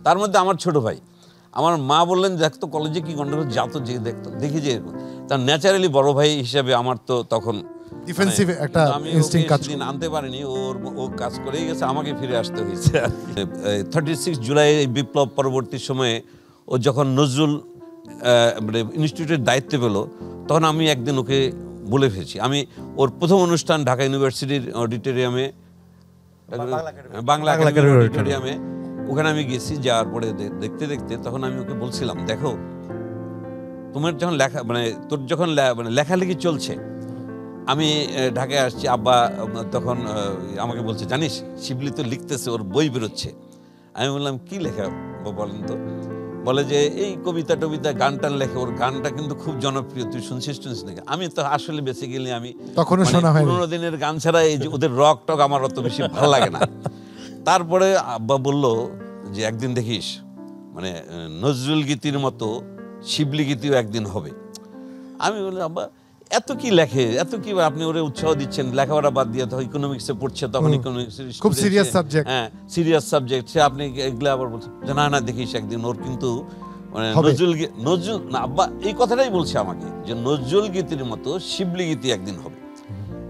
তার মধ্যে আমার ছোট ভাই। আমার মা বললেন, দেখ তো কলেজে কি গন্ডগোল, যা তো যে দেখতো, দেখি যে তার ন্যাচারালি বড় ভাই হিসাবে আমার তো তখন ডিফেন্সিভ একটা ইনস্টিংক্ট কাজ আনতে পারিনি। ও কাজ করেই গেছে, আমাকে ফিরে আসতে হয়েছে। 36 জুলাই এই বিপ্লব পরবর্তী সময়ে ও যখন নজরুল মানে ইনস্টিটিউটের দায়িত্ব পেল, তখন আমি একদিন ওকে বলে ফেলেছি। আমি ওর প্রথম অনুষ্ঠান ঢাকা ইউনিভার্সিটির অডিটোরিয়ামে, বাংলা অডিটোরিয়ামে, ওখানে আমি গেছি। যাওয়ার পরে দেখতে দেখতে তখন আমি ওকে বলছিলাম, দেখো তোমার যখন তোর যখন লেখালেখি চলছে, আমি ঢাকায় আসছি, আব্বা তখন আমাকে বলছে, জানিস শিবলি তো লিখতেছে, ওর বই বেরোচ্ছে। আমি বললাম, কি লেখা বলেন তো? বলে যে এই কবিতা টবিতা গান টান লেখে, ওর গানটা কিন্তু খুব জনপ্রিয়, তুই শুনছিস নাকি? আমি তো আসলে বেসিক্যালি আমি তখনও শোনা হয়নি, 15 দিনের গান ছাড়া এই যে ওদের রক টক আমার অত বেশি ভালো লাগে না। তারপরে আব্বা বলল যে একদিন দেখিস, মানে নজরুল গীতির মতো শিবলি গীতিও একদিন হবে। আমি বলি আব্বা এত কি লেখে, এত কি আপনি ওরে উৎসাহ দিচ্ছেন, লেখাপড়া বাদ দিয়ে তখন ইকোনমিক্সে পড়ছে, তখন ইকোনমিক্স খুব serious subject। হ্যাঁ সিরিয়াস সাবজেক্ট, সে আপনি এগুলো আবার বলছেন যে না না দেখিস একদিন ওর কিন্তু মানে হবে। নজরুল না আব্বা এই কথাটাই বলছে আমাকে যে নজরুল গীতির মতো শিবলি গীতি একদিন হবে।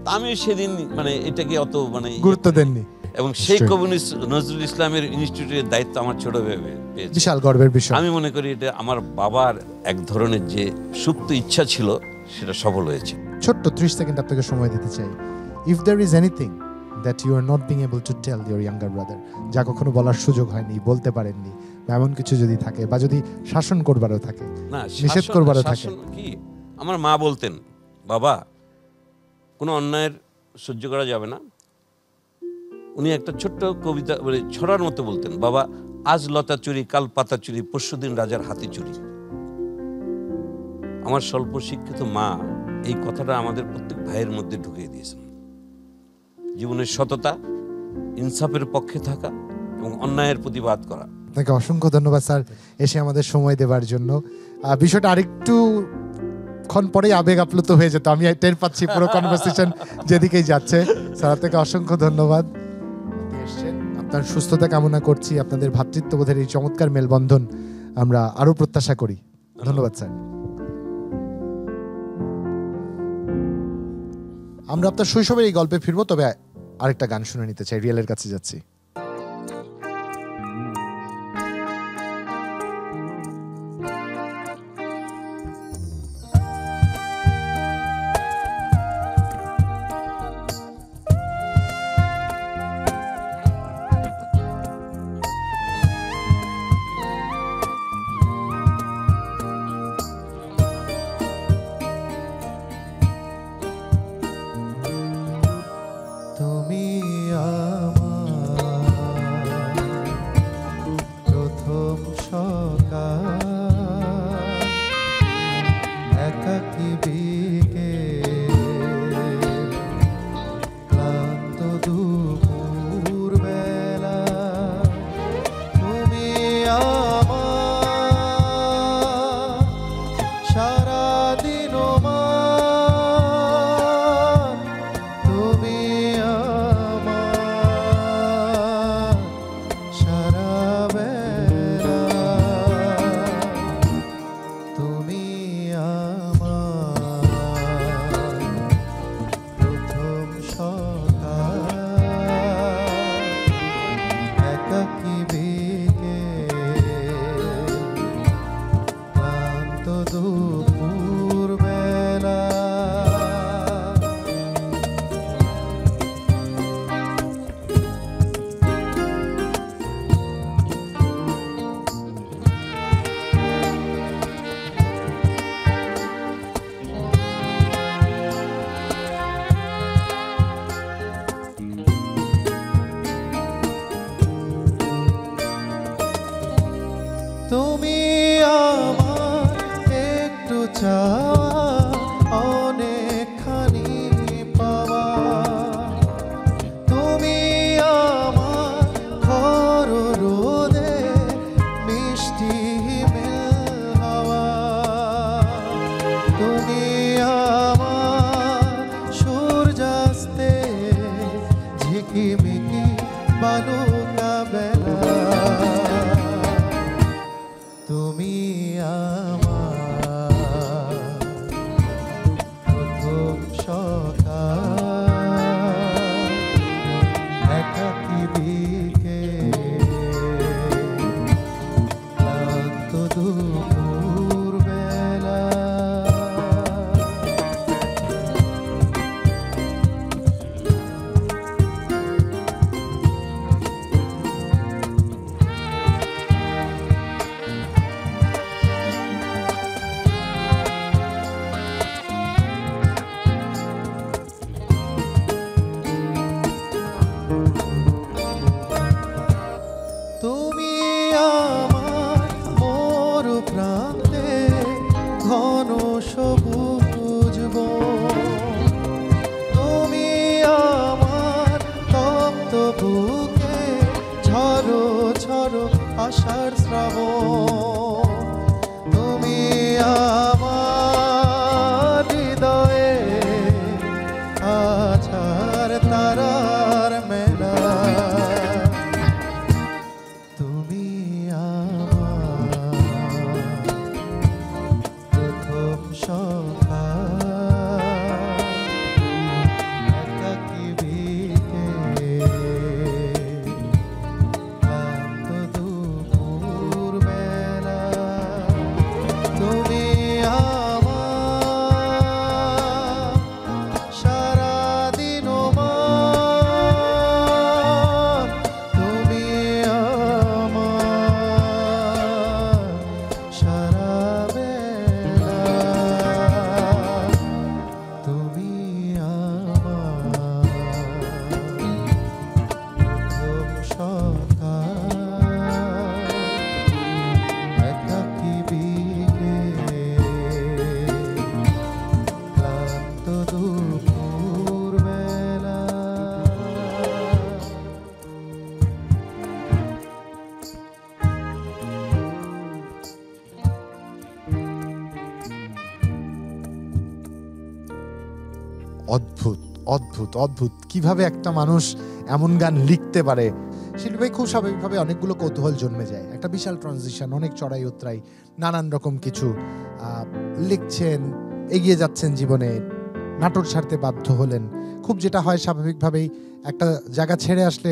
তা আমি সেদিন মানে এটাকে অত মানে গুরুত্ব দেননি, এবং সেই নিশ্চয়ই। কমিউনিস্ট নজরুল ইসলামের ইনস্টিটিউটের দায়িত্ব আমার ছোট ভেবে পেয়েছি। বিশাল গর্বের বিষয়। আমি মনে করি এটা আমার বাবার এক ধরনের যে সুপ্ত ইচ্ছা ছিল সেটা সফল হয়েছে। ছোট্ট 30 সেকেন্ড আপনাকে সময় দিতে চাই। If there is anything that you are not being able to tell your younger brother, যা কখনো বলার সুযোগ হয়নি, বলতে পারেননি, বা এমন কিছু যদি থাকে, বা যদি শাসন করবারও থাকে, না নিষেধ করবারও থাকে। শাসন কি, আমার মা বলতেন বাবা কোনো অন্যায়ের সহ্য করা যাবে না। উনি একটা ছোট্ট কবিতা মানে ছড়ার মতো বলতেন, বাবা আজ লতা চুরি কাল পাতা চুরি পরশুদিন রাজার হাতি চুরি। আমার স্বল্প শিক্ষিত মা এই কথাটা আমাদের প্রত্যেক ভাইয়ের মধ্যে ঢুকিয়ে দিয়েছেন। জীবনের সততা, ইনসাফের পক্ষে থাকা এবং অন্যায়ের প্রতিবাদ করা। আপনাকে অসংখ্য ধন্যবাদ স্যার এসে আমাদের সময় দেওয়ার জন্য। বিষয়টা আরেকটু ক্ষণ পরেই আবেগ আপ্লুত হয়ে যেত, আমি টের পাচ্ছি পুরো কনভারসেশন যেদিকেই যাচ্ছে। স্যার আপনাকে অসংখ্য ধন্যবাদ, আপনি এসেছেন। আপনার সুস্থতা কামনা করছি, আপনাদের ভ্রাতৃত্ববোধের এই চমৎকার মেলবন্ধন আমরা আরো প্রত্যাশা করি। ধন্যবাদ স্যার। আমরা আপনার শৈশবের এই গল্পে ফিরবো, তবে আরেকটা গান শুনে নিতে চাই। রিয়েলের কাছে যাচ্ছি। তুমি আমার অদ্ভুত অদ্ভুত অদ্ভুত কিভাবে একটা মানুষ এমন গান লিখতে পারে। শিল্পী ভাই খুব স্বাভাবিকভাবে অনেকগুলো কৌতূহল জন্মে যায়, একটা বিশাল ট্রানজিশন, অনেক চড়াই উতরাই, নানান রকম কিছু লিখছেন, এগিয়ে যাচ্ছেন জীবনে, নাটক ছাড়তে বাধ্য হলেন। খুব যেটা হয় স্বাভাবিকভাবেই একটা জায়গা ছেড়ে আসলে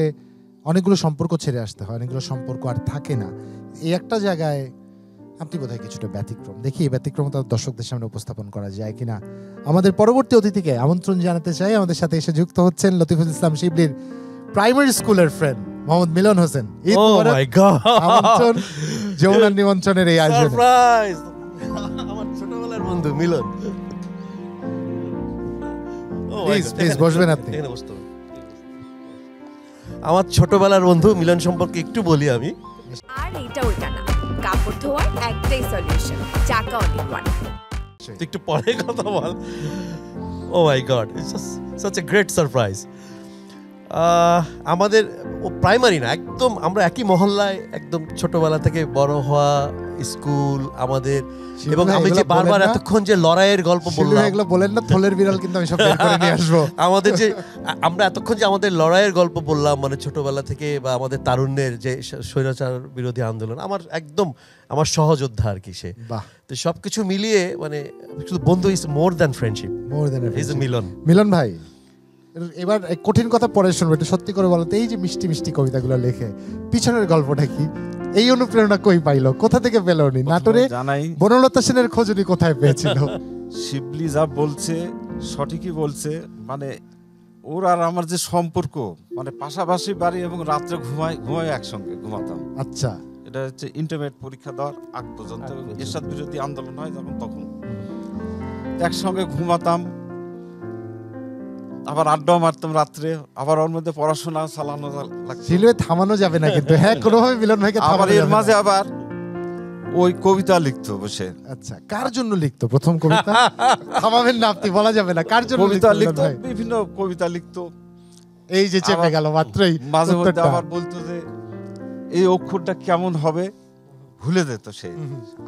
অনেকগুলো সম্পর্ক ছেড়ে আসতে হয়, অনেকগুলো সম্পর্ক আর থাকে না। এই একটা জায়গায় আপনি বোধহয় কিছুটা ব্যতিক্রম। দেখি এই ব্যতিক্রমতা দর্শকদের সামনে উপস্থাপন করা যায় কিনা। আমাদের পরবর্তী অতিথিকে আমন্ত্রণ জানাতে চাই। আমাদের সাথে এসে যুক্ত হচ্ছেন লতিফুল ইসলাম শিবলির প্রাইমারি স্কুলের ফ্রেন্ড মোহাম্মদ মিলন হোসেন। ঈদ মোবারক। মাই গড, আমন্ত্রণ যমুনার নিমন্ত্রণের এই আয়োজনে। সারপ্রাইজ! আমার ছোটবেলার বন্ধু মিলন। প্লিজ বসবেন আপনি। এখানে বসতে হবে। আমার ছোটবেলার বন্ধু মিলন সম্পর্কে একটু বলি আমি। আর এইটা ওইটা না, কাপড় ধোয়ার একটাই সলিউশন, চাকা অল ইন ওয়ান। তুই একটু পরে কথা বল। Oh my god, it's such a great surprise. আমাদের প্রাইমারি না, একদম আমরা একই মহল্লায় একদম ছোটবেলা থেকে বড় হওয়া, স্কুল আমাদের। এবং আমি যে বারবার এতক্ষণ যে লড়াইয়ের গল্প বললাম, এগুলো বলেন না, থলের বিড়াল কিন্তু আমি সব বের করে নিয়ে আসবো। আমাদের যে আমরা এতক্ষণ যে আমাদের লড়াইয়ের গল্প বললাম, মানে ছোটবেলা থেকে, বা আমাদের তারুণ্যের যে স্বৈরাচার বিরোধী আন্দোলন, আমার একদম আমার সহযোদ্ধা আর কি সে। তো সবকিছু মিলিয়ে মানে শুধু বন্ধু is more than friendship, more than is Milan. Milan ভাই, এবার কঠিন কথা পরে শুনবো, একটু সত্যি করে বলতে, এই যে মিষ্টি মিষ্টি কবিতাগুলো লেখে, পিছনের গল্পটা কি? এই অনুপ্রেরণা কই পাইলো, কোথা থেকে পেল উনি? নাটোরে বনলতা সেনের খোঁজ উনি কোথায় পেয়েছিল? শিবলি যা বলছে সঠিকই বলছে। মানে ওর আর আমার যে সম্পর্ক, মানে পাশাপাশি বাড়ি এবং রাত্রে ঘুমাই একসঙ্গে ঘুমাতাম। আচ্ছা, এটা হচ্ছে ইন্টারমিডিয়েট পরীক্ষা দেওয়ার আগ পর্যন্ত, এরশাদ বিরোধী আন্দোলন হয় যখন, তখন একসঙ্গে ঘুমাতাম, আবার আড্ডা মারতাম রাত্রে, আবার ওর মধ্যে পড়াশোনা চালানো লাগছে। থামানো যাবে না কিন্তু, হ্যাঁ কোনোভাবে মিলন ভাইকে আবার এর মাঝে আবার ওই কবিতা লিখতো বসে। আচ্ছা, কার জন্য লিখতো প্রথম কবিতা? থামাবেন না আপনি, বলা যাবে না কার জন্য কবিতা লিখতো, বিভিন্ন কবিতা লিখতো। এই যে চেপে গেল মাত্রই, মাঝে মধ্যে আবার বলতো যে এই অক্ষরটা কেমন হবে, ভুলে যেত সে,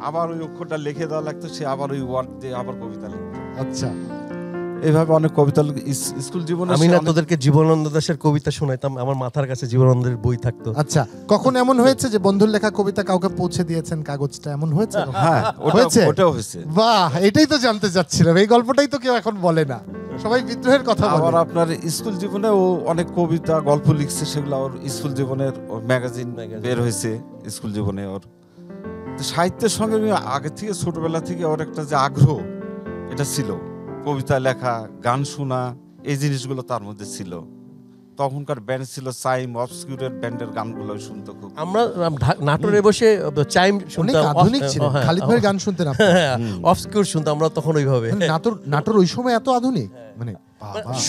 আবার ওই অক্ষরটা লিখে দেওয়া লাগতো, সে আবার ওই ওয়ার্ড দিয়ে আবার কবিতা লিখতো। আচ্ছা, এইভাবে অনেক কবিতা স্কুল জীবনে। আমি না তোদেরকে জীবনানন্দ দাশের কবিতা শোনাইতাম, আমার মাথার কাছে জীবনানন্দের বই থাকতো। আচ্ছা, কখন এমন হয়েছে যে বন্ধুর লেখা কবিতা কাউকে পৌঁছে দিয়েছেন কাগজটা, এমন হয়েছে? হ্যাঁ, ওটাও হয়েছে। বাহ, এটাই তো জানতে চাচ্ছিলাম, এই গল্পটাই তো কেউ এখন বলে না, সবাই বিদ্রোহের কথা বলে। আবার আপনার স্কুল জীবনে ও অনেক কবিতা গল্প লিখছে, সেগুলো ওর স্কুল জীবনের ম্যাগাজিন বের হয়েছে স্কুল জীবনে। ওর সাহিত্যের সঙ্গে আগে থেকে, ছোটবেলা থেকে ওর একটা যে আগ্রহ, এটা ছিল। কবিতা লেখা, গান শোনা, এই জিনিসগুলো তার মধ্যে ছিল। তখনকার ব্যান্ড ছিল চাইম, অবস্কিউরের ব্যান্ডের গানগুলো শুনতো খুব। আমরা নাটোরে বসে চাইম শুনতাম, আধুনিক ছিল, খালিদ ভাইয়ের গান শুনতেন আপনি? অবস্কিউর শুনতাম আমরা তখন ওইভাবে। নাটোর ওই সময় এত আধুনিক, মানে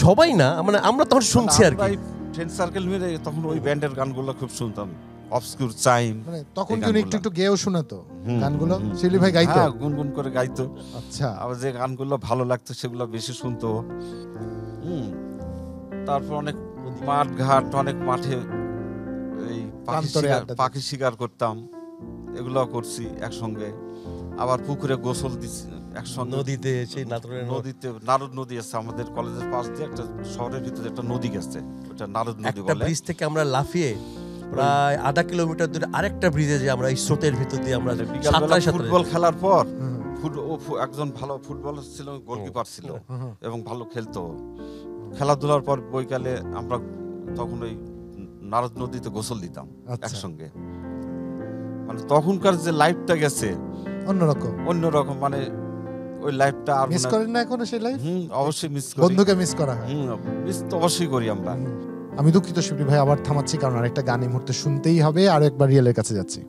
সবাই না, মানে আমরা তখন শুনছি আর কি, ফ্রেন্ড সার্কেল মিলে তখন ওই ব্যান্ডের গানগুলো খুব শুনতাম, অবস্কিউর, চাইম। মানে তখন কি একটু একটু গেয়েও শোনাতো গানগুলো? শিবলি ভাই গাইতো? হ্যাঁ, গুনগুন করে গাইতো। আচ্ছা, আবার যে গানগুলো ভালো লাগতো সেগুলো বেশি শুনতো। তারপর অনেক মাঠ ঘাট, অনেক মাঠে এই পাখি শিকার করতাম, এগুলো করছি একসঙ্গে। আবার পুকুরে গোসল দিচ্ছি একসঙ্গে, নদীতে, সেই নদীতে, নারদ নদী আছে আমাদের কলেজের পাশ দিয়ে, একটা শহরের ভিতরে একটা নদী গেছে, ওটা নারদ নদী বলে। একটা ব্রিজ থেকে আমরা লাফিয়ে প্রায় আধা কিলোমিটার দূরে আরেকটা ব্রিজে, যে আমরা এই স্রোতের ভিতর দিয়ে আমরা ফুটবল খেলার পর, একজন ভালো ফুটবলার ছিল, গোলকিপার ছিল এবং ভালো খেলতো। খেলাধুলার পর বৈকালে আমরা তখন ওই নারদ নদীতে গোসল দিতাম একসঙ্গে। মানে তখনকার যে লাইফটা গেছে অন্যরকম, মানে ওই লাইফটা আর মিস করেন না এখন সেই লাইফ? অবশ্যই মিস করি, বন্ধুকে মিস করা হয়। মিস তো অবশ্যই করি আমরা। আমি দুঃখিত শিবলি ভাই, আবার থামাচ্ছি কারণ আরেকটা গান এই মুহূর্তে শুনতেই হবে। আরো একবার রিয়েলের কাছে যাচ্ছি।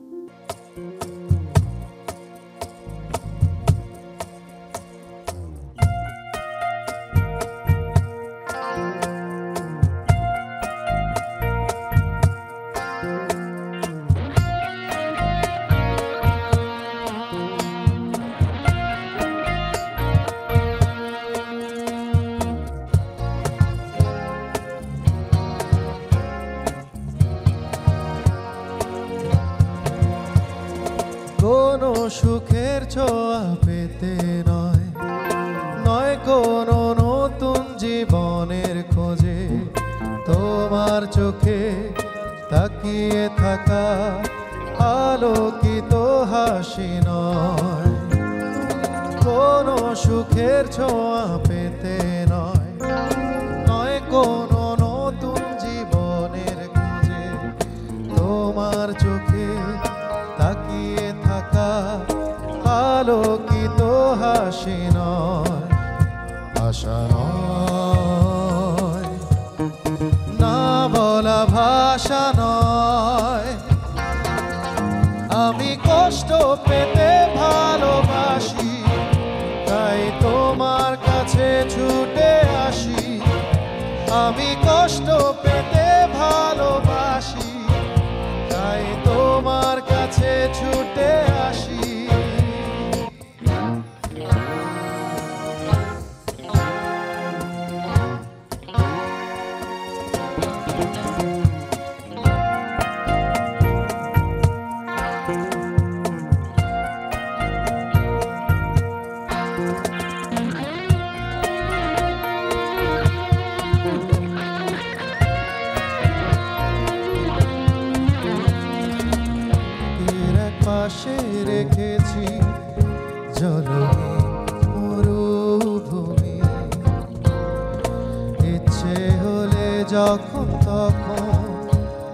জীবনের খোঁজে তোমার চোখে তাকিয়ে থাকা আলোকিত হাসি নয়, কোনো সুখের ছোঁয়া পেতে নয়, নয় কোনো নতুন জীবনের খোঁজে তোমার চোখে তাকিয়ে থাকা আলোকিত হাসি নয়, আশা নয়, না বলা ভাষা নয়। আমি কষ্ট পেতে ভালোবাসি, তাই তোমার কাছে ছুটে আসি। আমি কষ্ট পেতে ভালোবাসি, তাই তোমার কাছে ছুটে আসি। পাশে রেখেছি জলহীন মরুভূমি, ইচ্ছে হলে যখন তখন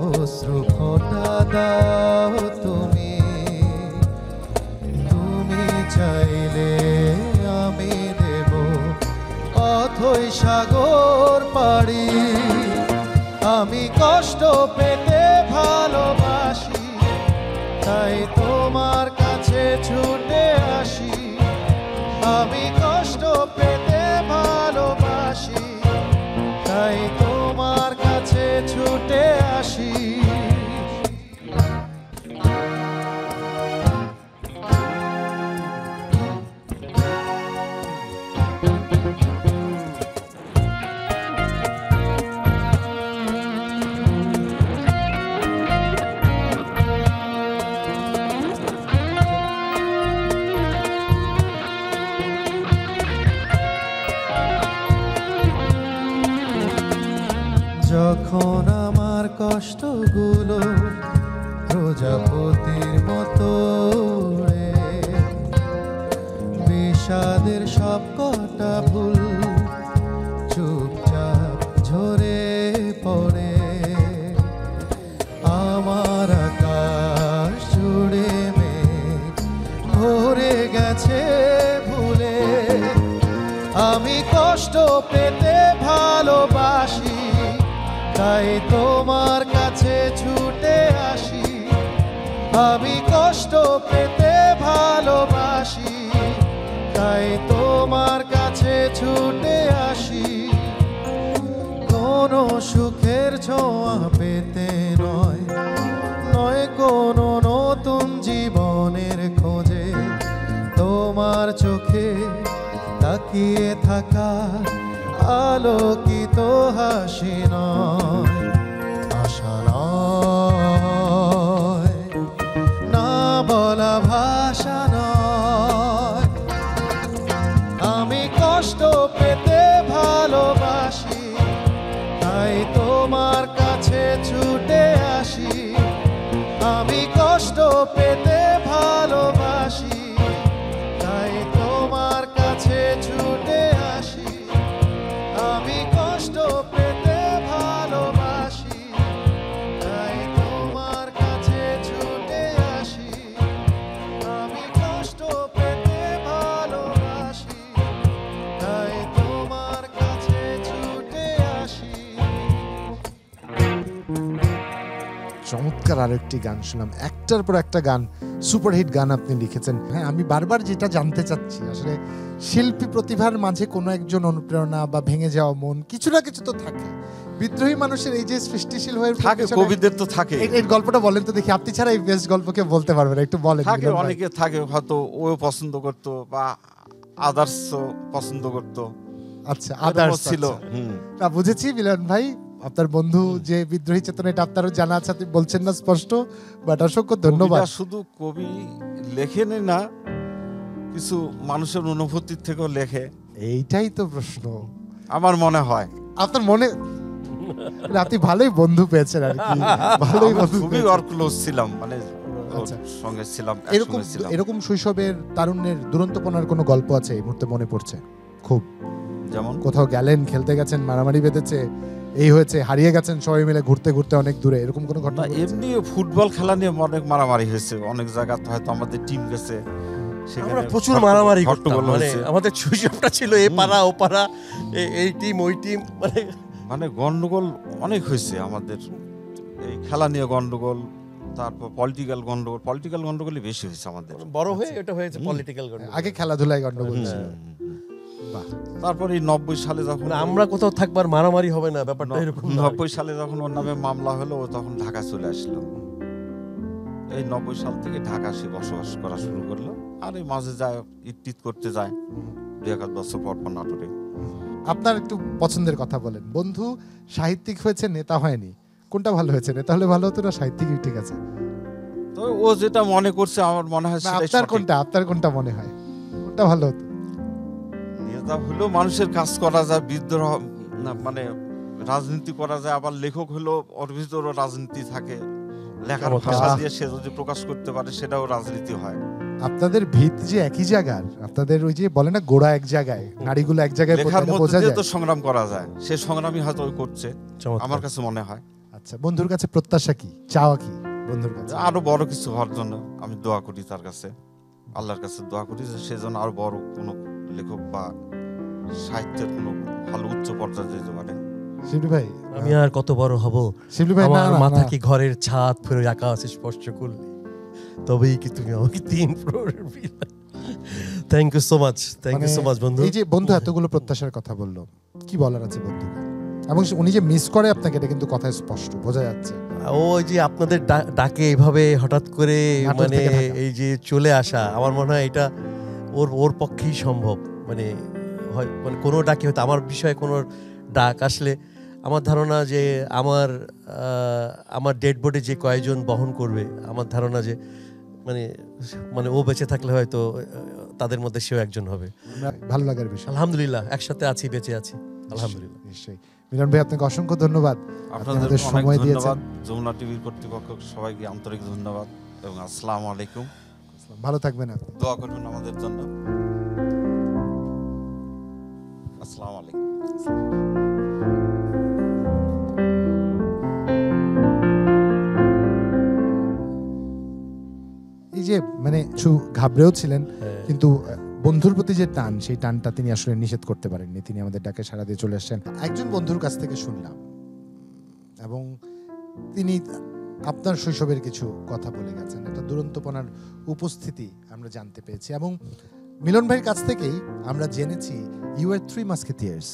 অশ্রু ফোঁটা দাও তুমি। তুমি চাইলে আমি দেব অথই সাগর পাড়ি। আমি কষ্ট পেতে ভালোবাসি, তাই তোমার কাছে ছুটে আসি। আমি কষ্ট পেতে ভালোবাসি, তাই তোমার কাছে ছুটে আসি। যখন আমার কষ্টগুলো প্রজাপতির মতো উড়ে, বিষাদের সব কটা ভুল চুপচাপ ঝরে পড়ে। আমার আকাশ জুড়ে মেঘ ভরে গেছে ভুলে। আমি কষ্ট পেতে ভালোবাসি, তাই তোমার কাছে ছুটে আসি। আমি কষ্ট পেতে ভালোবাসি, তাই তোমার কাছে ছুটে আসি। কোনো সুখের ছোঁয়া পেতে নয়, নয় কোনো নতুন জীবনের খোঁজে তোমার চোখে তাকিয়ে থাকা আলোকিত হাসি নয়, আশা নয়, না বলা ভাষা নয়। আমি কষ্ট পেতে ভালোবাসি, তাই তোমার কাছে ছুটে আসি। আমি কষ্ট পেতে ভালোবাসি, তাই তোমার কাছে ছুটে আসি। আমি কষ্ট পেতে ভালোবাসি, তাই তোমার কাছে ছুটে আসি। আমি কষ্ট পেতে ভালোবাসি, তাই তোমার কাছে ছুটে আসি। চমৎকার আরেকটি গান শুনলাম, একটার পর একটা গান, সুপারহিট গান আপনি লিখেছেন। হ্যাঁ, আমি বারবার যেটা জানতে চাচ্ছি, আসলে শিল্পী প্রতিভার মাঝে কোনো একজন অনুপ্রেরণা বা ভেঙে যাওয়া মন কিছু না কিছু তো থাকে। বিদ্রোহী মানুষের এই যে সৃষ্টিশীল হয়ে থাকে, কবিদের তো থাকে। এই গল্পটা বলেন তো দেখি, আপনি ছাড়া এই বেস্ট গল্পকে বলতে পারবেন, একটু বলেন। থাকে, অনেকে থাকে, হয়তো ও পছন্দ করতো বা আদার্স পছন্দ করতো। আচ্ছা, আদার্স ছিল। না, বুঝেছি মিলন ভাই, আপনার বন্ধু যে বিদ্রোহী চেতনা, এটা আপনারও জানা আছে, আপনি বলছেন না স্পষ্ট, বাট অসংখ্য ধন্যবাদ। শুধু কবি লেখেনি না, কিছু মানুষের অনুভূতির থেকেও লেখে। এইটাই তো প্রশ্ন, আমার মনে হয় আপনার মনে আপনি ভালোই বন্ধু পেয়েছেন আর কি, ভালোই আমি বন্ধু খুবই পেয়েছেন। ক্লোজ ছিলাম, মানে ওর আচ্ছা। সঙ্গে ছিলাম, এরকম একসঙ্গে ছিলাম। এরকম শৈশবের তারুণ্যের দুরন্তপনার কোনো গল্প আছে এই মুহূর্তে মনে পড়ছে? খুব যেমন কোথাও গেলেন, খেলতে গেছেন, মারামারি বেঁধেছে, এই হয়েছে, হারিয়ে গেছেন সবাই মিলে ঘুরতে ঘুরতে অনেক দূরে, এরকম কোনো ঘটনা না, ঘটেছে? এমনি ফুটবল খেলা নিয়ে অনেক মারামারি হয়েছে, অনেক জায়গায় হয়তো আমাদের টিম গেছে, আমরা প্রচুর মারামারি করতাম, হট্টগোল মানে হয়েছে। আমাদের শৈশবটা ছিল এ পাড়া ও পাড়া, এই টিম ওই টিম, মানে মানে গন্ডগোল অনেক হয়েছে আমাদের এই খেলা নিয়ে গন্ডগোল, তারপর পলিটিক্যাল গন্ডগোলই বেশি হয়েছে আমাদের। বড় হয়ে এটা হয়েছে পলিটিক্যাল আগে খেলাধুলায় গন্ডগোল ছিল। বাহ। তারপর এই 90 সালে যখন আমরা কোথাও থাকবার মারামারি হবে না, ব্যাপারটা এরকম না। 90 সালে যখন ওর নামে মামলা হলো, ও তখন ঢাকা চলে আসলো। এই 90 সাল থেকে ঢাকা সে বসবাস করা শুরু করলো, আর এই মাঝে যায় ইট করতে যায় 2-1 বছর পর পর নাটোরে। আপনার একটু পছন্দের কথা বলেন। বন্ধু সাহিত্যিক হয়েছে, নেতা হয়নি, কোনটা ভালো হয়েছে? নেতা হলে ভালো হতো না সাহিত্যিকই ঠিক আছে? তো ও যেটা মনে করছে, আমার মনে হয় না, সেটাই আপনার সঠিক। আপনার কোনটা মনে হয়, কোনটা ভালো হতো? নেতা হলেও মানুষের কাজ করা যায়, বিদ্রোহ না মানে রাজনীতি করা যায়, আবার লেখক হলেও ওর ভিতরও রাজনীতি থাকে, লেখার চমৎকার। ভাষা দিয়ে সে যদি প্রকাশ করতে পারে সেটাও রাজনীতি হয়। আপনাদের ভিত যে একই জায়গার, আপনাদের ওই যে বলে না গোড়া এক জায়গায়, নাড়িগুলো এক জায়গায় লেখার মধ্যে বোঝা দিয়ে যায়। তো সংগ্রাম করা যায়, সে সংগ্রামই হয়তো ও করছে, চমৎকার। আমার কাছে মনে হয়। আচ্ছা, বন্ধুর কাছে প্রত্যাশা কি, চাওয়া কি বন্ধুর কাছে? আরো বড় কিছু হওয়ার জন্য আমি দোয়া করি তার কাছে, আল্লাহর কাছে দোয়া করি যে সে যেন আরো বড় কোনো লেখক বা সাহিত্যের কোনো ভালো উচ্চ পর্যায়ে যেতে পারে। শিবলি ভাই, আমি আর কত বড় হব, শিবলি ভাই, না আমার না, মাথা না। কি ঘরের ছাদ ফেরে আকাশে স্পর্শ করলে, তবেই কি তুমি আমাকে 3 ফ্লোরের villa. Thank you so much, thank you so much বন্ধু। এই যে বন্ধু এতগুলো প্রত্যাশার কথা বললো, কি বলার আছে বন্ধুকে? এবং উনি যে মিস করে আপনাকে, এটা কিন্তু কথায় স্পষ্ট বোঝা যাচ্ছে। ওই যে আপনাদের ডাকে এইভাবে হঠাৎ করে নাটোর মানে থেকে ঢাকা। এই যে চলে আসা, আমার মনে হয় এটা ওর পক্ষেই সম্ভব। মানে মানে কোনো ডাকে হয়তো আমার বিষয়ে কোনো ডাক আসলে আমার ধারণা যে আমার ডেড বডি যে কয়েকজন বহন করবে, আমার ধারণা যে মানে মানে ও বেঁচে থাকলে হয়তো তাদের মধ্যে সেও একজন হবে। ভালো লাগার বিষয়। আলহামদুলিল্লাহ, একসাথে আছি, বেঁচে আছি, আলহামদুলিল্লাহ। নিশ্চয়ই। মিলন ভাই, আপনাকে অসংখ্য ধন্যবাদ, আপনাদের আমাদের অনেক সময় দিয়েছেন। ধন্যবাদ, যমুনা টিভির কর্তৃপক্ষ সবাইকে আন্তরিক ধন্যবাদ এবং আসসালামু আলাইকুম। ভালো থাকবেন আপনি। দোয়া করবেন আমাদের জন্য। আসসালামু আলাইকুম। এই যে মানে একটু ঘাবড়েও ছিলেন, কিন্তু বন্ধুর প্রতি যে টান, সেই টানটা তিনি আসলে নিষেধ করতে পারেননি। তিনি আমাদের ডাকে সাড়া দিয়ে চলে আসছেন। একজন বন্ধুর কাছ থেকে শুনলাম, এবং তিনি আপনার শৈশবের কিছু কথা বলে গেছেন, একটা দুরন্তপনার উপস্থিতি আমরা জানতে পেরেছি। এবং মিলন ভাইয়ের কাছ থেকেই আমরা জেনেছি ইউ আর 3 মাস্কেটিয়ার্স।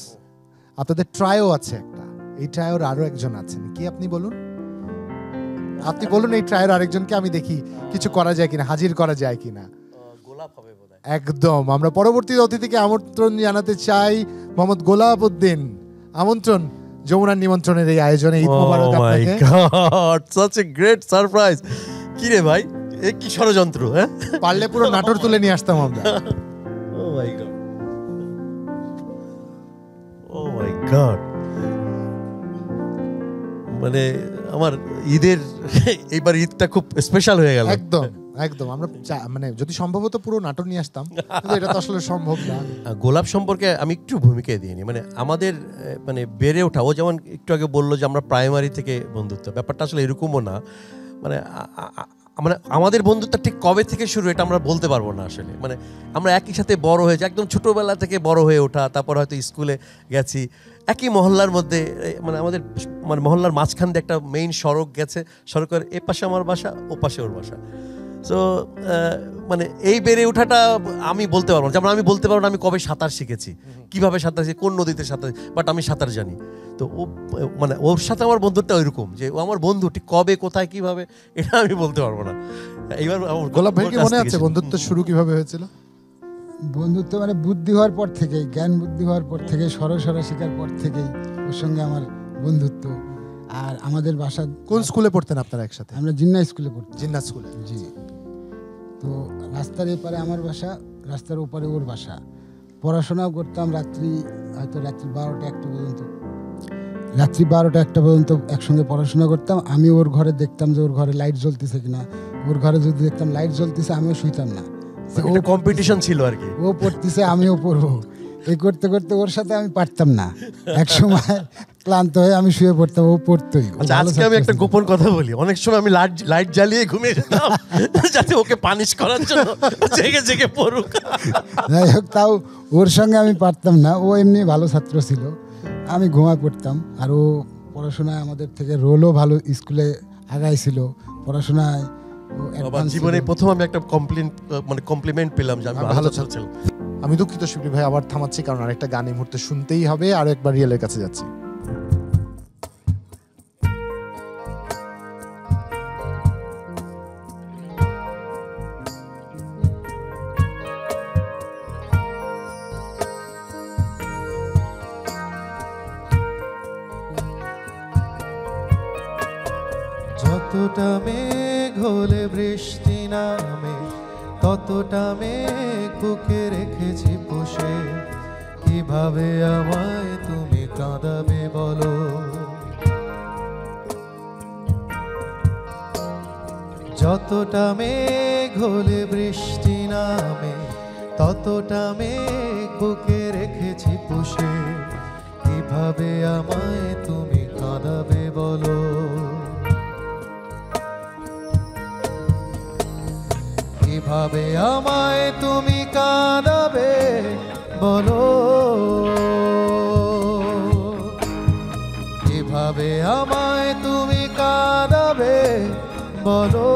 আপনাদের ট্রায়ও আছে একটা, এই ট্রায়োর আরো একজন আছেন। কি আপনি বলুন, আপনি বলুন এই ট্রায়ের আরেকজনকে আমি দেখি কিছু করা যায় কিনা, হাজির করা যায় কিনা। গোলাপ হবে বোধহয়। একদম। আমরা পরবর্তী অতিথিকে আমন্ত্রণ জানাতে চাই, মোহাম্মদ গোলাপ উদ্দিন। আমন্ত্রণ যমুনার নিমন্ত্রণের এই আয়োজনে। ঈদ মোবারক Oh my আপনাকে। God, such a great surprise. কি রে ভাই, এ কি ষড়যন্ত্র? হ্যাঁ, পারলে পুরো নাটোর তুলে নিয়ে আসতাম আমরা। oh my God, oh my God, মানে আমার ঈদের এইবার ঈদটা খুব স্পেশাল হয়ে গেল। একদম একদম। আমরা মানে যদি সম্ভবত পুরো নাটোর নিয়ে আসতাম, কিন্তু এটা তো আসলে সম্ভব না। গোলাপ সম্পর্কে আমি একটু ভূমিকা দিয়ে নিই। মানে আমাদের মানে বেড়ে ওঠা, ও যেমন একটু আগে বললো যে আমরা প্রাইমারি থেকে বন্ধুত্ব, ব্যাপারটা আসলে এরকমও না। মানে মানে আমাদের বন্ধুত্ব ঠিক কবে থেকে শুরু এটা আমরা বলতে পারবো না আসলে। মানে আমরা একই সাথে বড় হয়েছি, একদম ছোটোবেলা থেকে বড় হয়ে ওঠা, তারপর হয়তো স্কুলে গেছি, একই মহল্লার মধ্যে, মানে আমাদের মানে মহল্লার মাঝখান দিয়ে একটা মেইন সড়ক গেছে, সড়কের এ পাশে আমার বাসা, ও পাশে ওর বাসা। সো মানে এই বেড়ে ওঠাটা আমি বলতে পারবো না। যেমন আমি বলতে পারবো না আমি কবে সাঁতার শিখেছি, কিভাবে সাঁতার শিখেছি, কোন নদীতে সাঁতার, বাট আমি সাঁতার জানি। তো ও মানে ওর সাথে আমার বন্ধুত্বটা ওইরকম যে ও আমার বন্ধু, ঠিক কবে কোথায় কিভাবে এটা আমি বলতে পারবো না। এইবার গোলাপ ভাই কি মনে আছে বন্ধুত্ব শুরু কিভাবে হয়েছিল? বন্ধুত্ব মানে বুদ্ধি হওয়ার পর থেকেই, জ্ঞান বুদ্ধি হওয়ার পর থেকে, সরসরা শেখার পর থেকেই ওর সঙ্গে আমার বন্ধুত্ব। আর আমাদের বাসা, কোন স্কুলে পড়তেন আপনারা একসাথে? আমরা জিন্না স্কুলে পড়তাম। জিন্নাত স্কুলে। জি। তো রাস্তার এপারে আমার বাসা, রাস্তার ওপারে ওর বাসা। পড়াশোনাও করতাম, রাত্রি হয়তো রাত্রি 12টা 1টা পর্যন্ত, রাত্রি 12টা 1টা পর্যন্ত একসঙ্গে পড়াশোনা করতাম। আমি ওর ঘরে দেখতাম যে ওর ঘরে লাইট জ্বলতেছে কিনা, ওর ঘরে যদি দেখতাম লাইট জ্বলতেছে আমিও শুইতাম না, ও কম্পিটিশন ছিল আর কি। ও পড়তেছে আমিও পড়বো, এই করতে করতে ওর সাথে আমি পারতাম না। এক সময় ক্লান্ত হয়ে আমি শুয়ে পড়তাম, ও পড়তোই। আচ্ছা, আজকে আমি একটা গোপন কথা বলি, অনেক সময় আমি লাইট জ্বালিয়ে ঘুমিয়ে যেতাম যাতে ওকে পানিশ করার জন্য জেগে জেগে পড়ুক। যাই হোক, তাও ওর সঙ্গে আমি পারতাম না। ও এমনি ভালো ছাত্র ছিল, আমি ঘুমায় পড়তাম। আর ও পড়াশোনায় আমাদের থেকে রোলও ভালো, স্কুলে আগাইছিল পড়াশোনায়। আমার জীবনে প্রথম আমি একটা কমপ্লিমেন্ট পেলাম যে আমি ভালো ছাত্র ছিলাম। আমি দুঃখিত শিবলি ভাই, আবার থামাচ্ছি কারণ আরেকটা গান এই মুহূর্তে শুনতেই হবে। আর একবার রিয়েলের কাছে যাচ্ছি। যতটা মেঘ হলে বৃষ্টি নামে, ততটা মেঘ বুকে রেখেছি পুষে। কিভাবে আমায় তুমি কাঁদাবে বলো, যতটা মেঘ হলে বৃষ্টি নামে, ততটা মেঘ বুকে রেখেছি পুষে। কিভাবে আমায় তুমি কাঁদাবে বলো, কিভাবে আমায় তুমি কাঁদাবে বলো, কিভাবে আমায় তুমি কাঁদাবে বলো।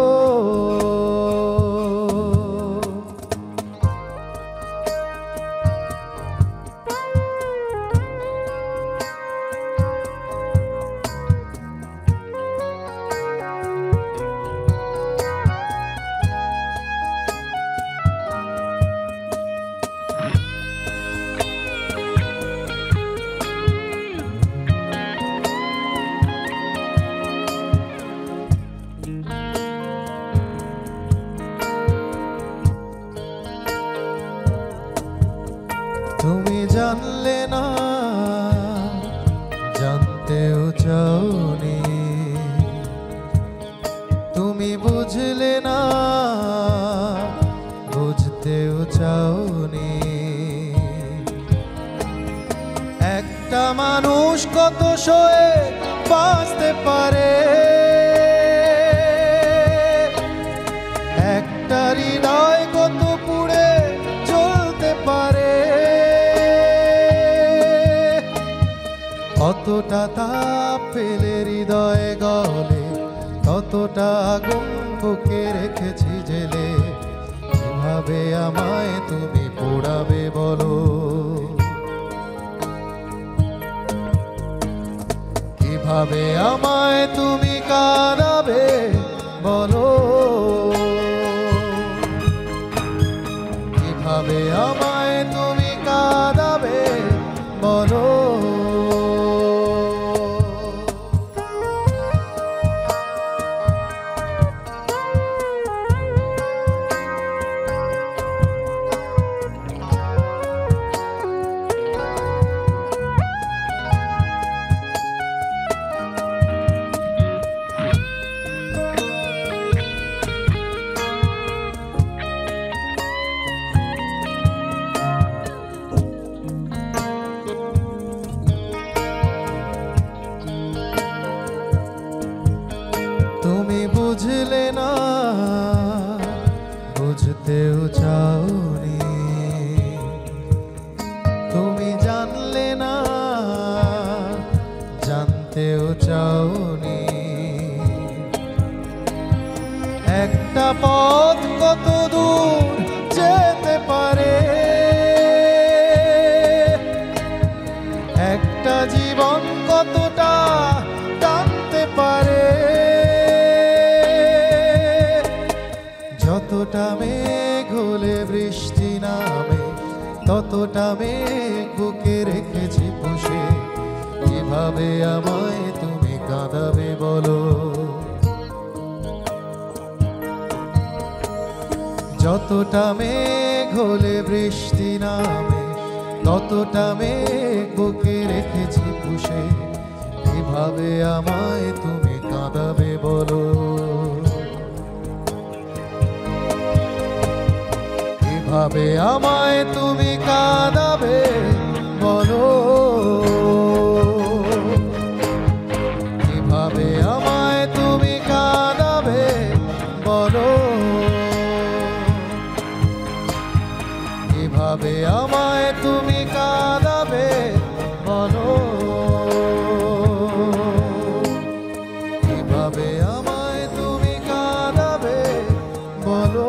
তুমি জানলে না, জানতেও চাওনি, তুমি বুঝলে না, বুঝতেও চাওনি। একটা মানুষ কত সয়ে বাঁচতে পারে, একটা হৃদয় কত পুড়ে চলতে পারে। কতটা তাপ পেলে হৃদয়ে গলে, ততটা আগুন বুকে রেখেছি জেলে। কিভাবে আমায় তুমি পোড়াবে বলো, কিভাবে আমায় তুমি কাঁদাবে বলো, কিভাবে আমায় তুমি কাঁদাবে বলো। তুমি বুঝলে না, বুঝতেও চাওনি, তুমি জানলে না, জানতেও চাওনি। একটা পথ কত দূর যেতে পারে, একটা জীবন কতটা টানতে পারে। যতটা মেঘ হলে বৃষ্টি নামে, ততটা মেঘ বুকে রেখেছি পুষে। কিভাবে আমায় তুমি কাঁদাবে বলো, যতটা মেঘ হলে বৃষ্টি নামে, কতটা মেঘ বুকে রেখেছি পুষে, কিভাবে আমায় তুমি কাঁদাবে বলো, কিভাবে আমায় তুমি কাঁদাবে বলো, কিভাবে আমায় তুমি কাঁদাবে বলো, কিভাবে আমায় তুমি কাঁদাবে বলো, কিভাবে আমায় তুমি কাঁদাবে বলো।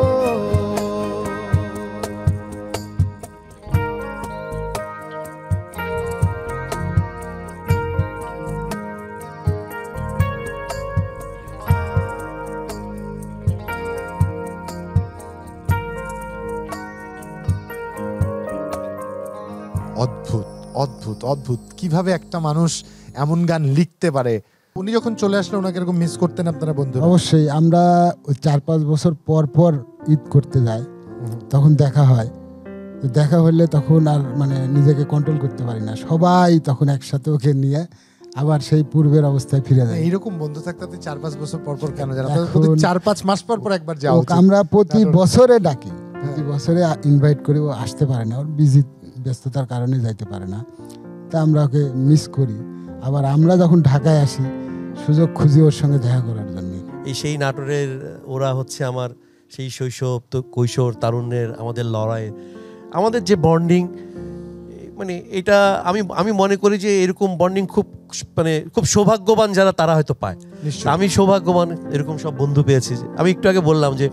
অদ্ভুত অদ্ভুত অদ্ভুত কিভাবে একটা মানুষ এমন গান লিখতে পারে। উনি যখন চলে আসলে ওনাকে এরকম মিস করতেন আপনারা বন্ধুরা? অবশ্যই, আমরা ওই 4-5 বছর পর পর ঈদ করতে যাই, তখন দেখা হয়। তো দেখা হলে তখন আর মানে নিজেকে কন্ট্রোল করতে পারি না, সবাই তখন একসাথে ওকে নিয়ে আবার সেই পূর্বের অবস্থায় ফিরে যায়। এইরকম বন্ধু থাকতে আপনি 4-5 বছর পর পর কেন যান? এখন- প্রতি 4-5 মাস পর পর একবার যাও। আমরা প্রতি নাটোর। বছরে ডাকি, প্রতি বছরে ইনভাইট করি, ও আসতে পারে না, ওর বিজি ব্যস্ততার কারণে যাইতে পারে না। তা আমরা ওকে মিস করি। আবার আমরা যখন ঢাকায় আসি সুযোগ খুঁজি ওর সঙ্গে দেখা করার জন্য। এই সেই নাটোরের ওরা হচ্ছে আমার সেই শৈশব তো কৈশোর তারুণ্যের আমাদের লড়াই, আমাদের যে বন্ডিং, মানে এটা আমি মনে করি যে এরকম বন্ডিং খুব মানে খুব সৌভাগ্যবান যারা তারা হয়তো পায়। নিশ্চয়ই। আমি সৌভাগ্যবান এরকম সব বন্ধু পেয়েছি। আমি একটু আগে বললাম যে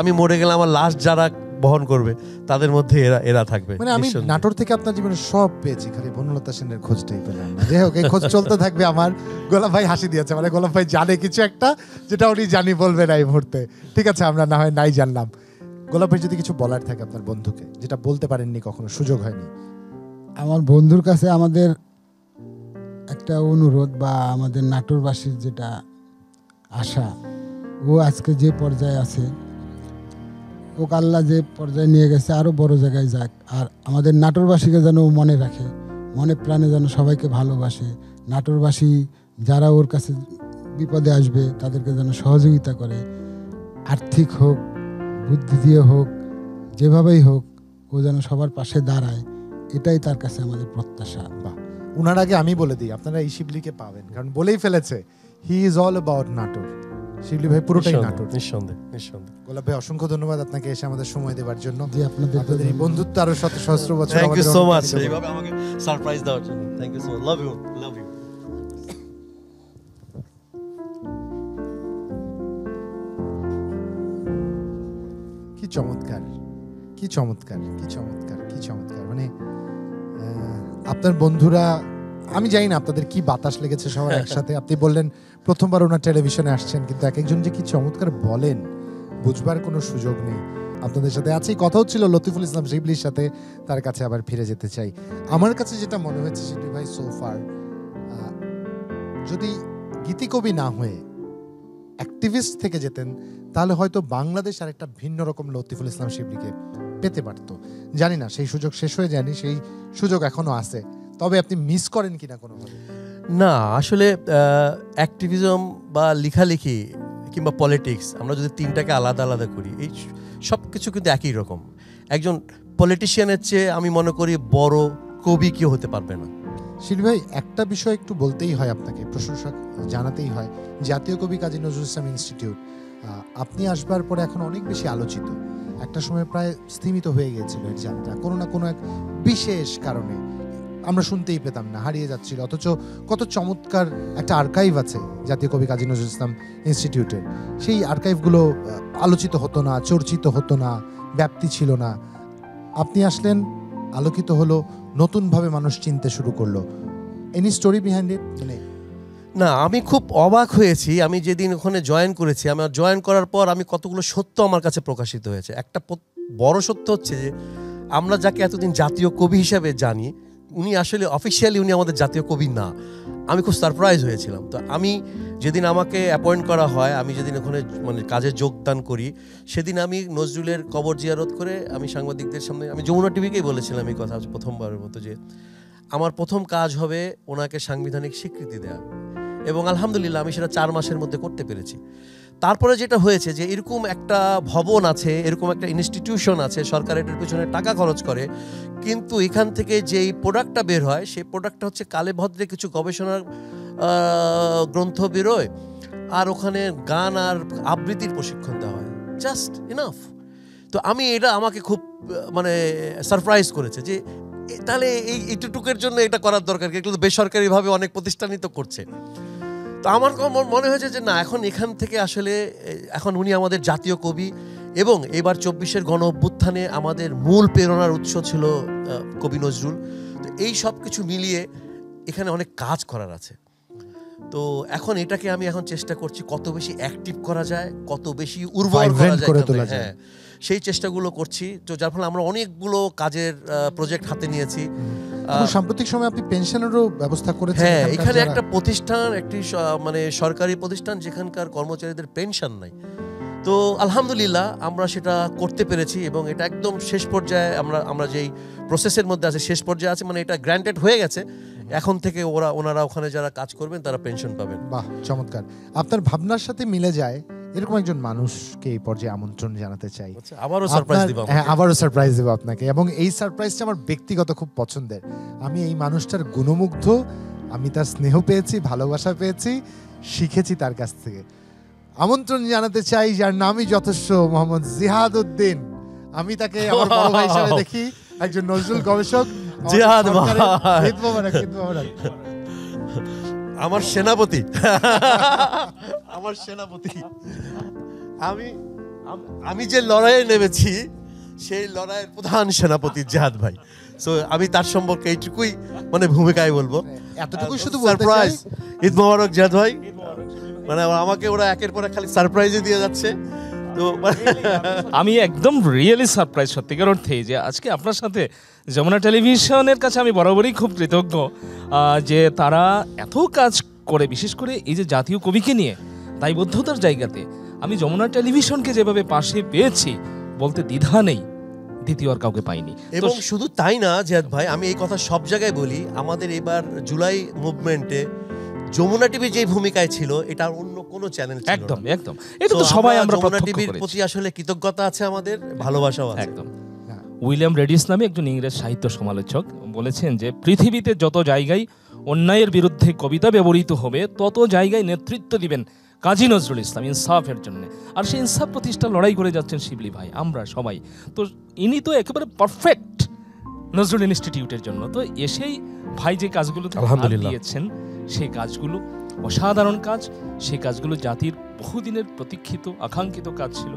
আমি মরে গেলে আমার লাশ যারা বহন করবে তাদের মধ্যে এরা থাকবে। মানে আমি নিঃসন্দেহে। নাটোর থেকে আপনার জীবনে সব পেয়েছি, খালি বনলতা সেনের খোঁজটাই পেলাম না। যাই হোক, এই খোঁজ চলতে থাকবে। আমার গোলাপ ভাই হাসি দিয়েছে, মানে গোলাপ ভাই জানে কিছু একটা যেটা উনি জানি বলবে না এই মুহূর্তে। ঠিক আছে, আমরা না হয় নাই জানলাম। গোলাপ ভাই যদি কিছু বলার থাকে আপনার বন্ধুকে, যেটা বলতে পারেননি কখনো, সুযোগ হয়নি। আমার বন্ধুর কাছে আমাদের একটা অনুরোধ বা আমাদের নাটোরবাসীর যেটা আশা, ও আজকে যে পর্যায়ে আছে, ওকে আল্লাহ যে পর্যায়ে নিয়ে গেছে আরও বড় জায়গায় যাক। আর আমাদের নাটোরবাসীকে যেন ও মনে রাখে, মনে প্রাণে যেন সবাইকে ভালোবাসে। নাটোরবাসী যারা ওর কাছে বিপদে আসবে তাদেরকে যেন সহযোগিতা করে, আর্থিক হোক, বুদ্ধি দিয়ে হোক, যেভাবেই হোক, ও যেন সবার পাশে দাঁড়ায়। এটাই তার কাছে আমাদের প্রত্যাশা। বাহ, উনার আগে আমি বলে দিই, আপনারা এই শিবলিকে পাবেন, কারণ বলেই ফেলেছে he is all about Natore. Shibli ভাই পুরোটাই নাটোর। নিঃসন্দেহে নিঃসন্দেহে। গোলাপ ভাই অসংখ্য ধন্যবাদ আপনাকে এসে আমাদের সময় দেওয়ার জন্য। জি, আপনাদের আপনাদের এই বন্ধুত্ব আরো শত সহস্র বছর থ্যাংক ইউ আমাদের সো অনুপ্রাণিত মাচ করবে। এইভাবে আমাকে সারপ্রাইজ দেওয়ার জন্য। Thank you so much. Love you love you. কি চমৎকার, কি চমৎকার, কি চমৎকার, কি চমৎকার। মানে আপনার বন্ধুরা, আমি জানি না আপনাদের কি বাতাস লেগেছে সবার একসাথে। আপনি বললেন প্রথমবার ওনার টেলিভিশনে আসছেন, কিন্তু এক একজন যে কি চমৎকার বলেন, বুঝবার কোনো সুযোগ নেই। আপনাদের সাথে আছেই, কথা হচ্ছিল লতিফুল ইসলাম শিবলির সাথে, তার কাছে আবার ফিরে যেতে চাই। আমার কাছে যেটা মনে হয়েছে শিবলি ভাই সোফার, যদি গীতিকবি না হয়ে অ্যাক্টিভিস্ট থেকে যেতেন, তাহলে হয়তো বাংলাদেশ আর একটা ভিন্ন রকম লতিফুল ইসলাম শিবলিকে পেতে পারত। জানি না সেই সুযোগ শেষ হয়ে যায়নি, সেই সুযোগ এখনো আছে, তবে আপনি মিস করেন কিনা কোনোভাবে? না, আসলে অ্যাক্টিভিজম বা লেখালেখি কিংবা পলিটিক্স, আমরা যদি তিনটাকে আলাদা আলাদা করি, এই সব কিছু কিন্তু একই রকম। একজন পলিটিশিয়ানের চেয়ে আমি মনে করি বড় কবি কেউ হতে পারবে না। শিল্পী ভাই, একটা বিষয় একটু বলতেই হয় আপনাকে, প্রশংসা জানাতেই হয়। জাতীয় কবি কাজী নজরুল ইসলাম ইনস্টিটিউট, আপনি আসবার পরে এখন অনেক বেশি আলোচিত। একটা সময় প্রায় স্থিমিত হয়ে গিয়েছিল এর যাত্রা, কোনো না কোনো এক বিশেষ কারণে আমরা শুনতেই পেতাম না, হারিয়ে যাচ্ছিল। অথচ কত চমৎকার একটা আর্কাইভ আছে জাতীয় কবি কাজী নজরুল ইসলাম ইনস্টিটিউটের। সেই আর্কাইভগুলো আলোচিত হতো না, চর্চিত হতো না, ব্যাপ্তি ছিল না। আপনি আসলেন, আলোকিত হলো, নতুনভাবে মানুষ চিনতে শুরু করলো। Any story behind it? মানে না, আমি খুব অবাক হয়েছি। আমি যেদিন ওখানে জয়েন করেছি, আমার জয়েন করার পর আমি কতগুলো সত্য আমার কাছে প্রকাশিত হয়েছে। একটা বড় সত্য হচ্ছে যে আমরা যাকে এতদিন জাতীয় কবি হিসাবে জানি, উনি আসলে অফিসিয়ালি উনি আমাদের জাতীয় কবি না। আমি খুব সারপ্রাইজ হয়েছিলাম। তো আমি যেদিন আমাকে অ্যাপয়েন্ট করা হয়, আমি যেদিন ওখানে মানে কাজে যোগদান করি, সেদিন আমি নজরুলের কবর জিয়ারত করে আমি সাংবাদিকদের সামনে, আমি যমুনা টিভিকেই বলেছিলাম এই কথা প্রথমবারের মতো, যে আমার প্রথম কাজ হবে ওনাকে সাংবিধানিক স্বীকৃতি দেওয়া, এবং আলহামদুলিল্লাহ আমি সেটা 4 মাসের মধ্যে করতে পেরেছি। তারপরে যেটা হয়েছে যে এরকম একটা ভবন আছে, এরকম একটা ইনস্টিটিউশন আছে, সরকার এটার পিছনে টাকা খরচ করে, কিন্তু এখান থেকে যেই প্রোডাক্টটা বের হয় সেই প্রোডাক্টটা হচ্ছে কালে ভদ্রে কিছু গবেষণার গ্রন্থ বেরোয়, আর ওখানে গান আর আবৃত্তির প্রশিক্ষণ দেওয়া হয়, জাস্ট ইনাফ। তো আমি এটা আমাকে খুব মানে সারপ্রাইজ করেছে যে তাহলে এইটুকুর জন্য এটা করার দরকার, কিন্তু বেসরকারিভাবে অনেক প্রতিষ্ঠানই তো করছে। তো আমার মনে হয়েছে যে না, এখন এখান থেকে আসলে এখন উনি আমাদের জাতীয় কবি, এবং এবার 24-এর গণ অভ্যুত্থানে আমাদের মূল প্রেরণার উৎস ছিল কবি নজরুল। তো এই সব কিছু মিলিয়ে এখানে অনেক কাজ করার আছে। তো এখন এটাকে আমি এখন চেষ্টা করছি কত বেশি অ্যাক্টিভ করা যায়, কত বেশি উর্বর করা যায়, হ্যাঁ সেই চেষ্টাগুলো করছি। তো যার ফলে আমরা অনেকগুলো কাজের প্রজেক্ট হাতে নিয়েছি। সাম্প্রতিক সময় আপনি পেনশনেরও ব্যবস্থা করেছেন। হ্যাঁ, এখানে একটা প্রতিষ্ঠান, একটি মানে সরকারি প্রতিষ্ঠান যেখানকার কর্মচারীদের পেনশন নাই। তো আলহামদুলিল্লাহ আমরা সেটা করতে পেরেছি, এবং এটা একদম শেষ পর্যায়ে আমরা যেই প্রসেসের মধ্যে আছে শেষ পর্যায়ে আছে, মানে এটা গ্র্যান্টেড হয়ে গেছে। এখন থেকে ওনারা ওখানে যারা কাজ করবেন তারা পেনশন পাবেন। বাহ, চমৎকার। আপনার ভাবনার সাথে মিলে যায় এরকম একজন মানুষকে এই পর্যায়ে আমন্ত্রণ জানাতে চাই। আবারও সারপ্রাইজ দিব। হ্যাঁ, আবারও সারপ্রাইজ দেব আপনাকে, এবং এই সারপ্রাইজটা আমার ব্যক্তিগত খুব পছন্দের। আমি এই মানুষটার গুণমুগ্ধ, আমি তার স্নেহ পেয়েছি, ভালোবাসা পেয়েছি, শিখেছি তার কাছ থেকে। আমন্ত্রণ জানাতে চাই যার নামই যথেষ্ট, মোহাম্মদ জিহাদ উদ্দিন। আমি তাকে আমার বড় ভাই হিসেবে দেখি, একজন নজরুল গবেষক। জিহাদ ভাই, ঈদ মোবারক, ঈদ মোবারক। আমার সেনাপতি, আমার সেনাপতি। আমি যে লড়াইয়ে নেমেছি সেই লড়াইয়ের প্রধান সেনাপতি জিহাদ ভাই। সো আমি তার সম্পর্কে এইটুকুই মানে ভূমিকায় বলবো, এতটুকুই শুধু বলতে চাই। ঈদ মোবারক জিহাদ ভাই। মানে আমাকে ওরা একের পর এক খালি সারপ্রাইজে দিয়ে যাচ্ছে। তো আমি একদম রিয়েলি সারপ্রাইজ, সত্যিকার অর্থে, যে আজকে আপনার সাথে যমুনা টেলিভিশনের কাছে আমি বরাবরই খুব কৃতজ্ঞ যে তারা এত কাজ করে, বিশেষ করে এই যে জাতীয় কবিকে নিয়ে দায়বদ্ধতার জায়গাতে আমি যমুনা টেলিভিশনকে যেভাবে পাশে পেয়েছি বলতে দ্বিধা নেই, দ্বিতীয় আর কাউকে পাইনি। এবং শুধু তাই না জিহাদ ভাই, আমি এই কথা সব জায়গায় বলি, আমাদের এবার জুলাই মুভমেন্টে যমুনা টিভি যে ভূমিকায় ছিল এটা অন্য কোনো চ্যানেল ছিল না। একদম একদম, এটা তো সবাই আমরা যমুনা টিভির প্রতি আসলে কৃতজ্ঞতা আছে, আমাদের ভালোবাসাও আছে। একদম। উইলিয়াম রেডিস নামে একজন ইংরেজ সাহিত্য সমালোচক বলেছেন যে পৃথিবীতে যত জায়গায় অন্যায়ের বিরুদ্ধে কবিতা ব্যবহৃত হবে তত জায়গায় নেতৃত্ব দিবেন কাজী নজরুল ইসলাম ইনসাফের জন্য। আর সেই ইনসাফ প্রতিষ্ঠা লড়াই করে যাচ্ছেন শিবলি ভাই, আমরা সবাই। তো ইনি তো একেবারে পারফেক্ট নজরুল ইনস্টিটিউটের জন্য। তো এসেই ভাই যে কাজগুলো দিয়েছেন সেই কাজগুলো অসাধারণ কাজ। সেই কাজগুলো জাতির বহুদিনের প্রতীক্ষিত আকাঙ্ক্ষিত কাজ ছিল,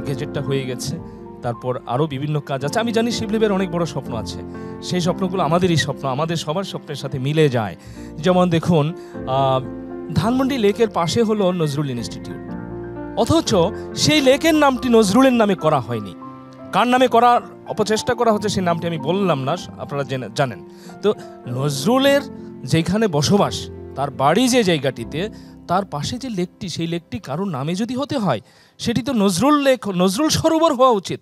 গেজেটটা হয়ে গেছে। তারপর আরও বিভিন্ন কাজ আছে। আমি জানি শিবলিবের অনেক বড় স্বপ্ন আছে, সেই স্বপ্নগুলো আমাদেরই স্বপ্ন, আমাদের সবার স্বপ্নের সাথে মিলে যায়। যেমন দেখুন, ধানমন্ডি লেকের পাশে হলো নজরুল ইনস্টিটিউট, অথচ সেই লেকের নামটি নজরুলের নামে করা হয়নি। কার নামে করার অপচেষ্টা করা হচ্ছে সেই নামটি আমি বললাম না, আপনারা জানেন। তো নজরুলের যেখানে বসবাস, তার বাড়ি যে জায়গাটিতে, তার পাশে যে লেকটি, সেই লেকটি কারোর নামে যদি হতে হয় সেটি তো নজরুল লেক, নজরুল সরোবর হওয়া উচিত।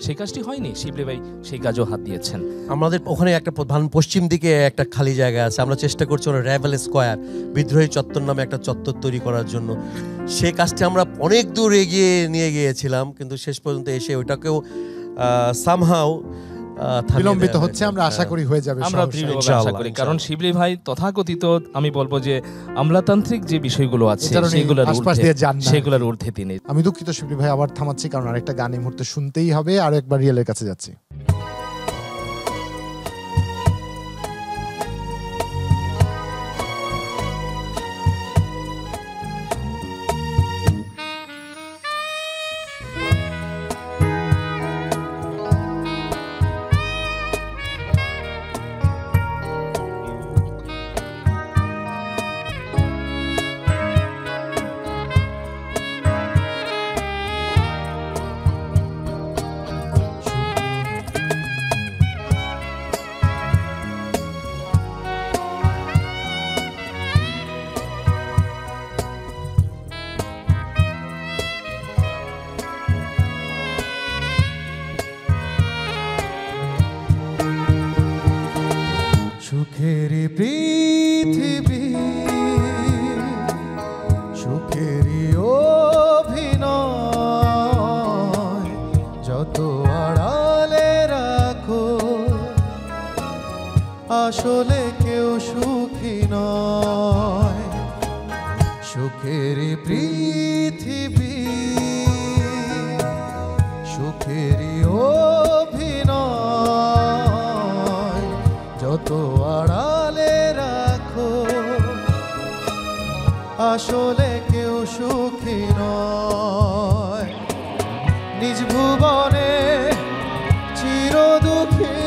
সেই কাজটি হয়নি, শিবলি ভাই সেই কাজও হাত দিয়েছেন। আমাদের ওখানে একটা পশ্চিম দিকে একটা খালি জায়গা আছে, আমরা চেষ্টা করছি ওরা র্যাভেল স্কোয়ার, বিদ্রোহী চত্বর নামে একটা চত্বর তৈরি করার জন্য। সেই কাজটি আমরা অনেক দূর এগিয়ে নিয়ে গিয়েছিলাম, কিন্তু শেষ পর্যন্ত এসে ওইটাকেও সামহাউ বিলম্বিত হচ্ছে। আমরা আশা করি হয়ে যাবে, আমরা দৃঢ়ভাবে আশা করি, কারণ শিবলি ভাই তথাকথিত আমি বলবো যে আমলাতান্ত্রিক যে বিষয়গুলো আছে সেগুলোর ঊর্ধ্বে তিনি। আমি দুঃখিত শিবলি ভাই, আবার থামাচ্ছি কারণ আরেকটা গান এই মুহূর্তে শুনতেই হবে, আর একবার রিয়েলের কাছে যাচ্ছি। পৃথিবী সুখেরই অভিনয় যত আড়ালে রাখো আসলে কেউ সুখী নয় সুখেরই পৃথিবী সুখেরই অভিনয় যত আড়ালে রাখো আসলে কেউ সুখী নয় নিজ ভুবনে চির দুঃখী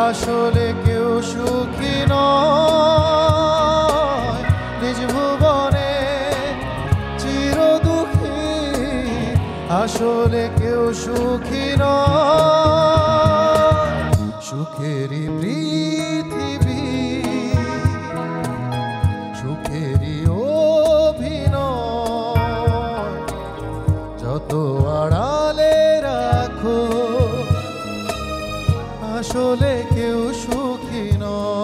আসলে কেউ সুখী নয় নিজ ভুবনে চির দুঃখী আসলে কেউ সুখী নয় সুখেরই পৃথিবী সুখেরই অভিনয় যত আড়ালে রাখো আসলে কেউ সুখী নয়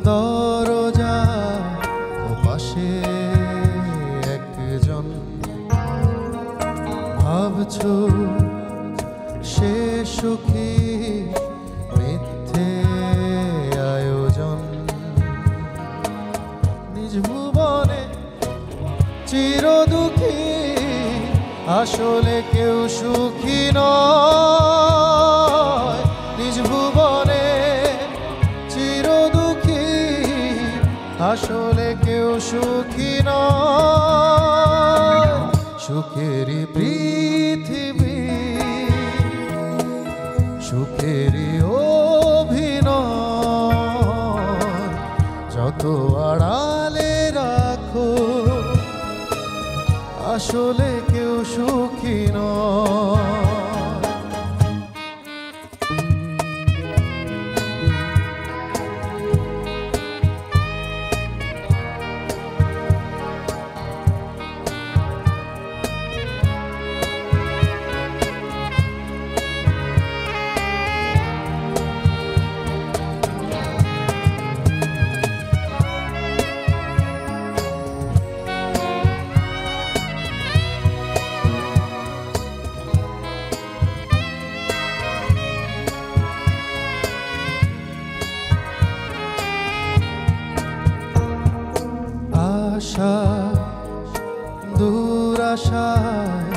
দরজা পাশে একজন ভাবছো সে সুখী মিথ্যে আয়োজন নিজ ভুবনে চির দুঃখী আসলে কেউ সুখী নয় নিজ ভুবনে চির দুঃখী আসলে কেউ সুখী নয় সুখেরই পৃথিবী সুখেরই অভিনয় যত আড়ালে রাখো আসলে কেউ সুখী নয় আশা দুরাশায়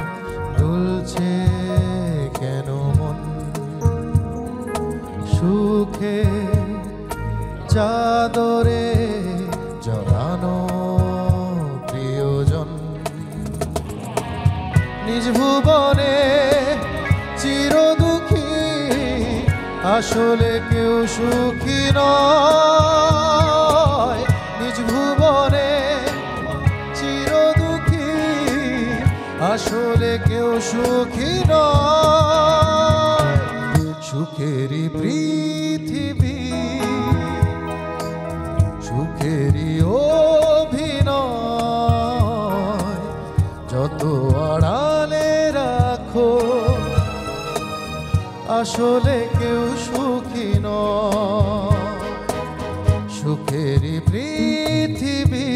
দুলছে কেন মন সুখে চাদরে জড়ানো প্রিয়জন নিজ ভুবনে চির দুঃখী আসলে কেউ সুখী নয় নিজ ভুবনে চির দুঃখী আসলে কেউ সুখী নয় সুখেরই পৃথিবী সুখেরই অভিনয় যত আড়ালে রাখো আসলে কেউ সুখী নয় সুখেরই পৃথিবী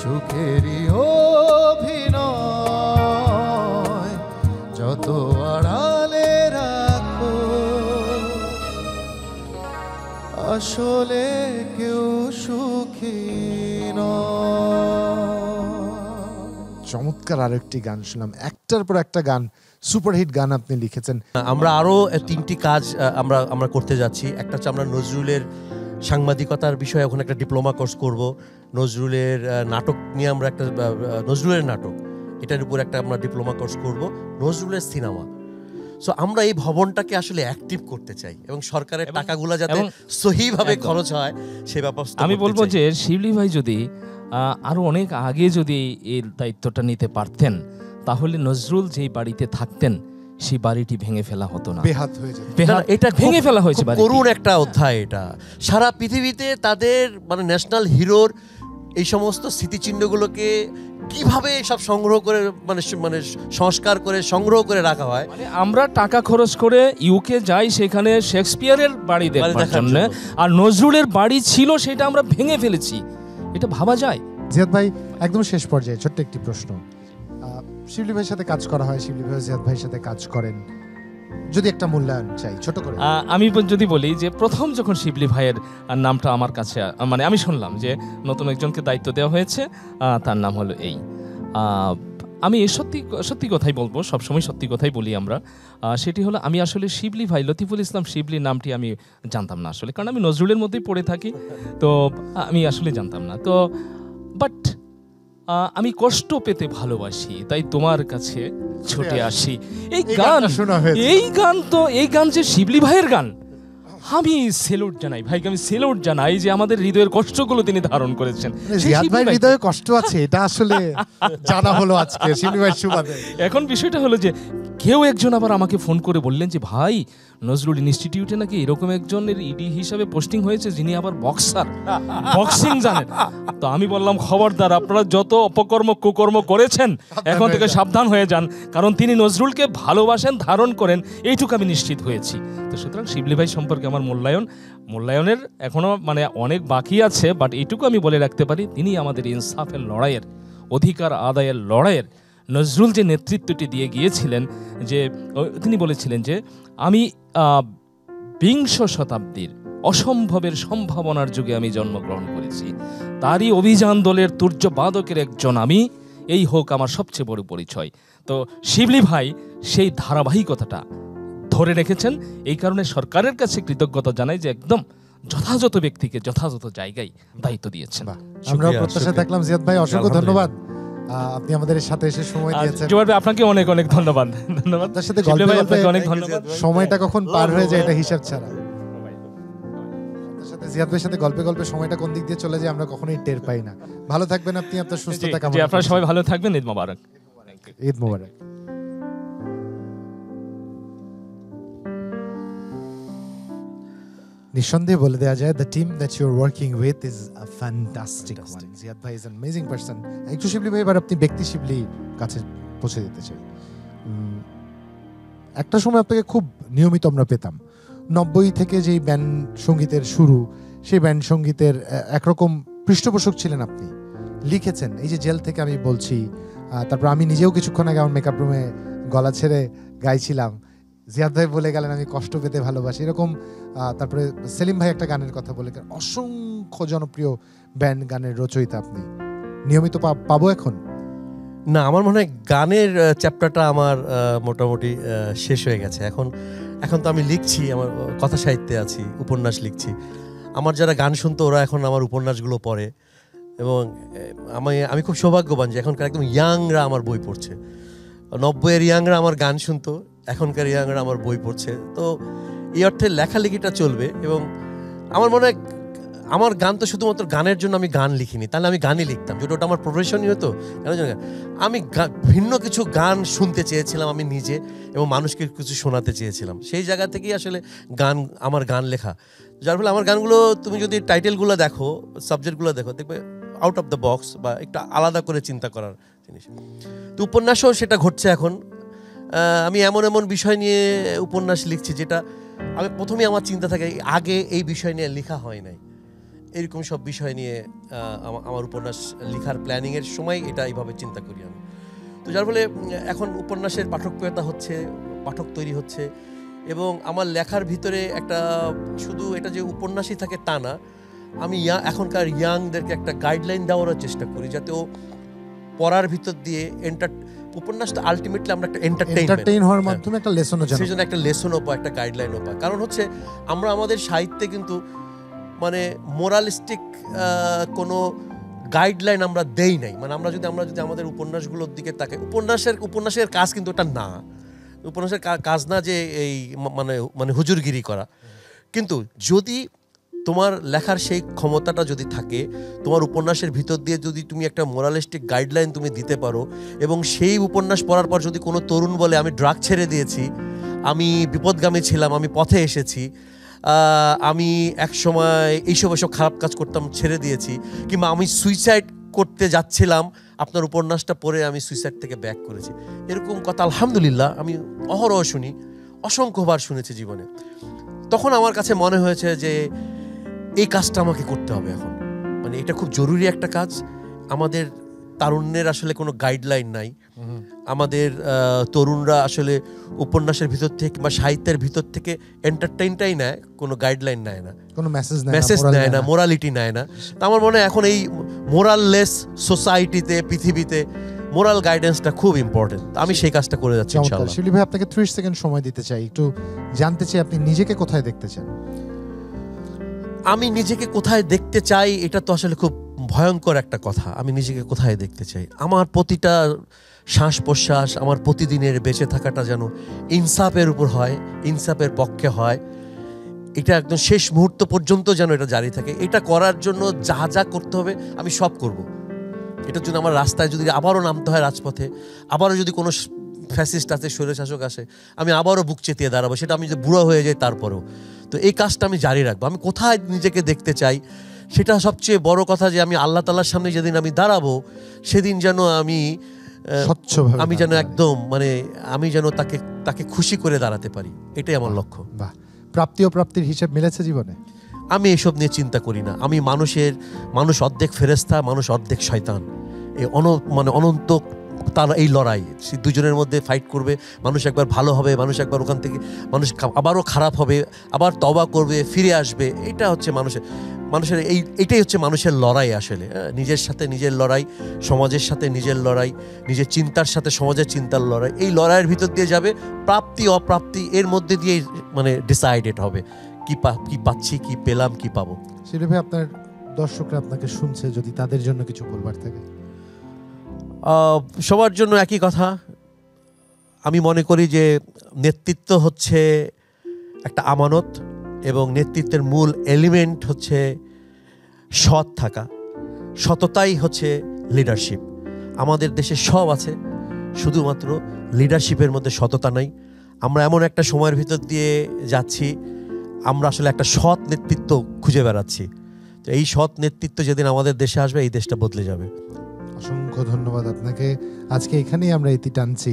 সুখেরই অভিনয় যত আড়ালে রাখো আসলে কেউ সুখী নয় চমৎকার আরেকটি গান শুনলাম একটার পর একটা গান সুপারহিট গান আপনি লিখেছেন আমরা আরো তিনটি কাজ আমরা করতে যাচ্ছি একটা হচ্ছে আমরা নজরুলের সাংবাদিকতার বিষয়ে এখন একটা ডিপ্লোমা কোর্স করব, নজরুলের নাটক নিয়ে আমরা একটা নজরুলের নাটক এটার উপর একটা আমরা ডিপ্লোমা কোর্স করব, নজরুলের সিনেমা। সো আমরা এই ভবনটাকে আসলে অ্যাক্টিভ করতে চাই এবং সরকারের টাকাগুলো যাতে সহিভাবে খরচ হয় সে ব্যবস্থা আমি বলবো যে শিবলি ভাই যদি আরো অনেক আগে যদি এই দায়িত্বটা নিতে পারতেন, তাহলে নজরুল যেই বাড়িতে থাকতেন সেই বাড়িটি ভেঙে ফেলা হতো না, বেহাত হয়ে যেত। এটা ভেঙে ফেলা হয়েছে। করুণ একটা অধ্যায় এটা। সারা পৃথিবীতে তাদের মানে ন্যাশনাল হিরোর এই সমস্ত স্মৃতিচিহ্নগুলোকে কিভাবে সব সংগ্রহ করে মানে সংস্কার করে সংগ্রহ করে রাখা হয়। মানে আমরা টাকা খরচ করে ইউকে যাই সেখানে শেক্সপিয়ারের বাড়ি দেখার জন্য, আর নজরুলের বাড়ি ছিল সেটা আমরা ভেঙে ফেলেছি, এটা ভাবা যায়? জিয়াদ ভাই, একদম শেষ পর্যায়ে ছোট্ট একটি প্রশ্ন। শিবলি ভাইয়ের সাথে কাজ করা হয়, শিবলি ভাই জিয়াদ ভাইয়ের সাথে কাজ করেন, যদি একটা মূল্যায়ন চাই ছোট করে। আমি যদি বলি যে প্রথম যখন শিবলি ভাইয়ের নামটা আমার কাছে মানে আমি শুনলাম যে নতুন একজনকে দায়িত্ব দেওয়া হয়েছে, তার নাম হলো এই, আমি সত্যি কথাই বলবো, সবসময় সত্যি কথাই বলি আমরা, সেটি হলো আমি আসলে শিবলি ভাই লতিফুল ইসলাম শিবলি নামটি আমি জানতাম না আসলে, কারণ আমি নজরুলের মধ্যেই পড়ে থাকি, তো আমি আসলে জানতাম না। তো বাট আমি কষ্ট পেতে ভালোবাসি, তাই তোমার কাছে ছুটে আসি। এই গান যে শিবলি ভাইয়ের গান, আমি সেলুট জানাই ভাইকে, আমি সেলুট জানাই যে আমাদের হৃদয়ের কষ্টগুলো তিনি ধারণ করেছেন। জিয়াদ ভাইয়ের হৃদয়ে কষ্ট আছে, এটা আসলে জানা হলো আজকে শিবলি ভাইয়ের সুবাদে। এখন বিষয়টা হলো যে কেউ একজন আবার আমাকে ফোন করে বললেন যে ভাই, নজরুল ইনস্টিটিউটে নাকি এরকম একজনের ইডি হিসাবে পোস্টিং হয়েছে যিনি আবার বক্সিং জানেন। তো আমি বললাম খবরদার, আপনারা যত অপকর্ম কুকর্ম করেছেন এখন থেকে সাবধান হয়ে যান, কারণ তিনি নজরুলকে ভালোবাসেন, ধারণ করেন, এইটুকু আমি নিশ্চিত হয়েছি। তো সুতরাং শিবলি ভাই সম্পর্কে আমার মূল্যায়নের এখনো মানে অনেক বাকি আছে, বাট এইটুকু আমি বলে রাখতে পারি, তিনি আমাদের ইনসাফের লড়াইয়ের, অধিকার আদায়ের লড়াইয়ের নজরুল যে নেতৃত্বটি দিয়ে গিয়েছিলেন, যে তিনি বলেছিলেন যে আমি বিংশ শতাব্দীর অসম্ভবের সম্ভাবনার যুগে আমি জন্মগ্রহণ করেছি, তারই অভিযান দলের তুর্যবাদকের একজন আমি, এই হোক আমার সবচেয়ে বড় পরিচয়। তো শিবলি ভাই সেই ধারাবাহিকতাটা ধরে রেখেছেন, এই কারণে সরকারের কাছে কৃতজ্ঞতা জানাই যে একদম যথাযথ ব্যক্তিকে যথাযথ জায়গায় দায়িত্ব দিয়েছেন। আমরা প্রত্যাশা থাকলাম জিয়াদ ভাই, অসংখ্য ধন্যবাদ আপনি আমাদের সাথে এসে সময় দিয়েছেন। জোয়ার ভাই আপনাকে অনেক অনেক ধন্যবাদ। তার সাথে অনেক ধন্যবাদ। সময়টা কখন পার হয়ে যায় এটা হিসাব ছাড়া, আপনার সাথে জিয়াদ ভাইয়ের সাথে গল্পে সময়টা কোন দিক দিয়ে চলে যায় আমরা কখনোই টের পাই না। ভালো থাকবেন আপনি, আপনার সুস্থতা কামনা করি। আপনারা সবাই ভালো থাকবেন। ঈদ মোবারক। ঈদ মোবারক। নিঃসন্দেহে বলে দেওয়া যায়, the team that you're working with is a fantastic one. Ziyad ভাই is an amazing person. একটু শিবলি ভাই, এবার আপনি ব্যক্তি শিবলি কাছে পৌঁছে দিতে চাই। একটা সময় আপনাকে খুব নিয়মিত আমরা পেতাম, 90 থেকে যেই ব্যান্ড সঙ্গীতের শুরু, সেই ব্যান্ড সঙ্গীতের একরকম পৃষ্ঠপোষক ছিলেন আপনি, লিখেছেন। এই যে জেল থেকে আমি বলছি, তারপর আমি নিজেও কিছুক্ষণ আগে আমার মেকআপ রুমে গলা ছেড়ে গাইছিলাম, জিয়াদ ভাই বলে গেলেন আমি কষ্ট পেতে ভালোবাসি, এরকম। তারপরে সেলিম ভাই একটা গানের কথা বলে গেলেন, অসংখ্য জনপ্রিয় ব্যান্ড গানের রচয়িতা আপনি, নিয়মিত পাবো এখন? না, আমার মনে হয় গানের চ্যাপ্টারটা আমার মোটামুটি শেষ হয়ে গেছে। এখন তো আমি লিখছি, আমার কথা সাহিত্যে আছি, উপন্যাস লিখছি। আমার যারা গান শুনতো ওরা এখন আমার উপন্যাসগুলো পড়ে, এবং আমি খুব সৌভাগ্যবান যে এখনকার একদম ইয়াংরা আমার বই পড়ছে। 90-এর ইয়াংরা আমার গান শুনতো, এখনকার ইয়াংরা আমার বই পড়ছে। তো এই অর্থে লেখালেখিটা চলবে, এবং আমার মনে হয় আমার গান তো শুধুমাত্র গানের জন্য আমি গান লিখিনি, তাহলে আমি গানই লিখতাম, যেটা ওটা আমার প্রফেশনই হতো। আমি ভিন্ন কিছু গান শুনতে চেয়েছিলাম আমি নিজে, এবং মানুষকে কিছু শোনাতে চেয়েছিলাম। সেই জায়গা থেকেই আসলে আমার গান লেখা, যার ফলে আমার গানগুলো তুমি যদি টাইটেলগুলো দেখো, সাবজেক্টগুলো দেখো, দেখবে আউট অফ দ্য বক্স বা একটু আলাদা করে চিন্তা করার জিনিস। তো উপন্যাসও সেটা ঘটছে এখন। আমি এমন বিষয় নিয়ে উপন্যাস লিখছি যেটা আমি প্রথমেই আমার চিন্তা থাকে, আগে এই বিষয় নিয়ে লেখা হয় নাই, এরকম সব বিষয় নিয়ে আমার উপন্যাস লেখার প্ল্যানিংয়ের সময় এটা এইভাবে চিন্তা করি আমি। তো যার ফলে এখন উপন্যাসের পাঠকপ্রিয়তা হচ্ছে, পাঠক তৈরি হচ্ছে, এবং আমার লেখার ভিতরে একটা শুধু এটা যে উপন্যাসই থাকে তা না, আমি এখনকার ইয়াংদেরকে একটা গাইডলাইন দেওয়ারও চেষ্টা করি, যাতে ও পড়ার ভিতর দিয়ে উপন্যাসটা আলটিমেটলি আমরা একটা এন্টারটেইন হওয়ার মাধ্যমে একটা লেসনও জানি, সেই জন্য একটা লেসনও পাই, একটা গাইডলাইনও পাই। কারণ হচ্ছে আমরা আমাদের সাহিত্যে কিন্তু মানে মোরালিস্টিক কোনো গাইডলাইন আমরা দেই নাই। মানে আমরা যদি আমাদের উপন্যাসগুলোর দিকে তাকাই, উপন্যাসের কাজ কিন্তু এটা না, উপন্যাসের কাজ না যে এই মানে হুজুরগিরি করা। কিন্তু যদি তোমার লেখার সেই ক্ষমতাটা যদি থাকে, তোমার উপন্যাসের ভিতর দিয়ে যদি তুমি একটা মোরালিস্টিক গাইডলাইন তুমি দিতে পারো, এবং সেই উপন্যাস পড়ার পর যদি কোনো তরুণ বলে আমি ড্রাগ ছেড়ে দিয়েছি, আমি বিপদগামী ছিলাম, আমি পথে এসেছি, আমি এক সময় এইসব খারাপ কাজ করতাম ছেড়ে দিয়েছি, কিংবা আমি সুইসাইড করতে যাচ্ছিলাম, আপনার উপন্যাসটা পড়ে আমি সুইসাইড থেকে ব্যাক করেছি, এরকম কথা আলহামদুলিল্লাহ আমি অহরহ শুনি, অসংখ্যবার শুনেছি জীবনে। তখন আমার কাছে মনে হয়েছে যে এই কাজটা আমাকে করতে হবে এখন, মানে এটা খুব জরুরি একটা কাজ। আমাদের তারুণ্যের আসলে কোনো গাইডলাইন নাই, আমাদের তরুণরা আসলে উপন্যাসের ভিতর থেকে বা সাহিত্যের ভিতর থেকে এন্টারটেইনটাই নেয়, কোনো গাইডলাইন নেয় না, কোনো মেসেজ নেয় না, মোরালিটি নেয় না। তো আমার মনে হয় এখন এই মোরাললেস সোসাইটিতে, পৃথিবীতে মোরাল গাইডেন্সটা খুব ইম্পর্টেন্ট। আমি সেই কাজটা করে যাচ্ছি ইনশাআল্লাহ। শিবলি ভাই, আপনাকে 30 সেকেন্ড সময় দিতে চাই, একটু জানতে চাই আপনি নিজেকে কোথায় দেখতে চান? আমি নিজেকে কোথায় দেখতে চাই এটা তো আসলে খুব ভয়ঙ্কর একটা কথা। আমি নিজেকে কোথায় দেখতে চাই, আমার প্রতিটা শ্বাস প্রশ্বাস, আমার প্রতিদিনের বেঁচে থাকাটা যেন ইনসাফের উপর হয়, ইনসাফের পক্ষে হয়, এটা একদম শেষ মুহূর্ত পর্যন্ত যেন এটা জারি থাকে। এটা করার জন্য যা যা করতে হবে আমি সব করব। এটার জন্য আমার রাস্তায় যদি আবারও নামতে হয় রাজপথে, আবারও যদি কোনো ফ্যাসিস্ট আছে, স্বৈরশাসক আসে, আমি আবারও বুক চেতিয়ে দাঁড়াবো, সেটা আমি যদি বুড়ো হয়ে যাই তারপরেও। তো এই কাজটা আমি জারি রাখবো। আমি কোথায় নিজেকে দেখতে চাই সেটা সবচেয়ে বড় কথা, যে আমি আল্লাহ তাআলার সামনে যেদিন আমি দাঁড়াবো সেদিন যেন আমি স্বচ্ছভাবে যেন একদম মানে আমি যেন তাকে খুশি করে দাঁড়াতে পারি, এটাই আমার লক্ষ্য। বাহ, প্রাপ্তি ও প্রাপ্তির হিসাব মিলেছে জীবনে? আমি এসব নিয়ে চিন্তা করি না। আমি মানুষ অর্ধেক ফেরেশতা, মানুষ অর্ধেক শয়তান, এই অনন্ত তার এই লড়াই, দুজনের মধ্যে ফাইট করবে। মানুষ একবার ভালো হবে, মানুষ একবার ওখান থেকে মানুষ আবারও খারাপ হবে, আবার তওবা করবে, ফিরে আসবে। এটা হচ্ছে মানুষের এটাই হচ্ছে মানুষের লড়াই আসলে। নিজের সাথে নিজের লড়াই, সমাজের সাথে নিজের লড়াই, নিজের চিন্তার সাথে সমাজের চিন্তার লড়াই। এই লড়াইয়ের ভিতর দিয়ে যাবে, প্রাপ্তি অপ্রাপ্তি এর মধ্যে দিয়ে মানে ডিসাইডেড হবে কি পাচ্ছি, কি পেলাম, কি পাবো। শিবলি ভাই, আপনার দর্শকরা আপনাকে শুনছে, যদি তাদের জন্য কিছু বলবার থাকে? সবার জন্য একই কথা। আমি মনে করি যে নেতৃত্ব হচ্ছে একটা আমানত, এবং নেতৃত্বের মূল এলিমেন্ট হচ্ছে সৎ থাকা। সততাই হচ্ছে লিডারশিপ। আমাদের দেশে সব আছে, শুধুমাত্র লিডারশিপের মধ্যে সততা নাই। আমরা এমন একটা সময়ের ভিতর দিয়ে যাচ্ছি, আমরা আসলে একটা সৎ নেতৃত্ব খুঁজে বেড়াচ্ছি। তো এই সৎ নেতৃত্ব যেদিন আমাদের দেশে আসবে, এই দেশটা বদলে যাবে। অসংখ্য ধন্যবাদ আপনাকে। আজকে এখানেই আমরা ইতি টানছি।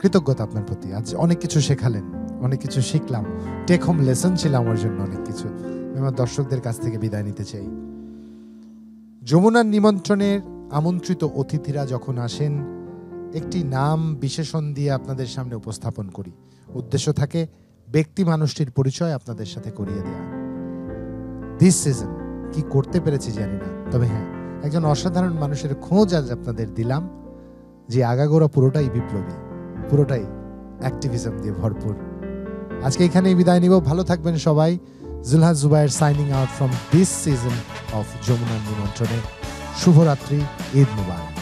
কৃতজ্ঞতা আপনার প্রতি। আজ অনেক কিছু শেখালেন, অনেক কিছু শিখলাম, টেক হোম লেসন ছিল আমার জন্য অনেক কিছু। আমার দর্শকদের কাছ থেকে বিদায় নিতে চাই। যমুনার নিমন্ত্রণের আমন্ত্রিত অতিথিরা যখন আসেন, একটি নাম বিশেষণ দিয়ে আপনাদের সামনে উপস্থাপন করি। উদ্দেশ্য থাকে ব্যক্তি মানুষটির পরিচয় আপনাদের সাথে করিয়ে দেওয়া। দিস সিজন কি করতে পেরেছি জানি না, তবে হ্যাঁ, একজন অসাধারণ মানুষের খোঁজ আজ আপনাদের দিলাম, যে আগাগোড়া পুরোটাই বিপ্লবী, পুরোটাই অ্যাক্টিভিজম দিয়ে ভরপুর। আজকে এখানেই বিদায় নিব। ভালো থাকবেন সবাই। Zulhas Zubair signing out from this season of যমুনার নিমন্ত্রণে। শুভরাত্রি, ঈদ মুবারক।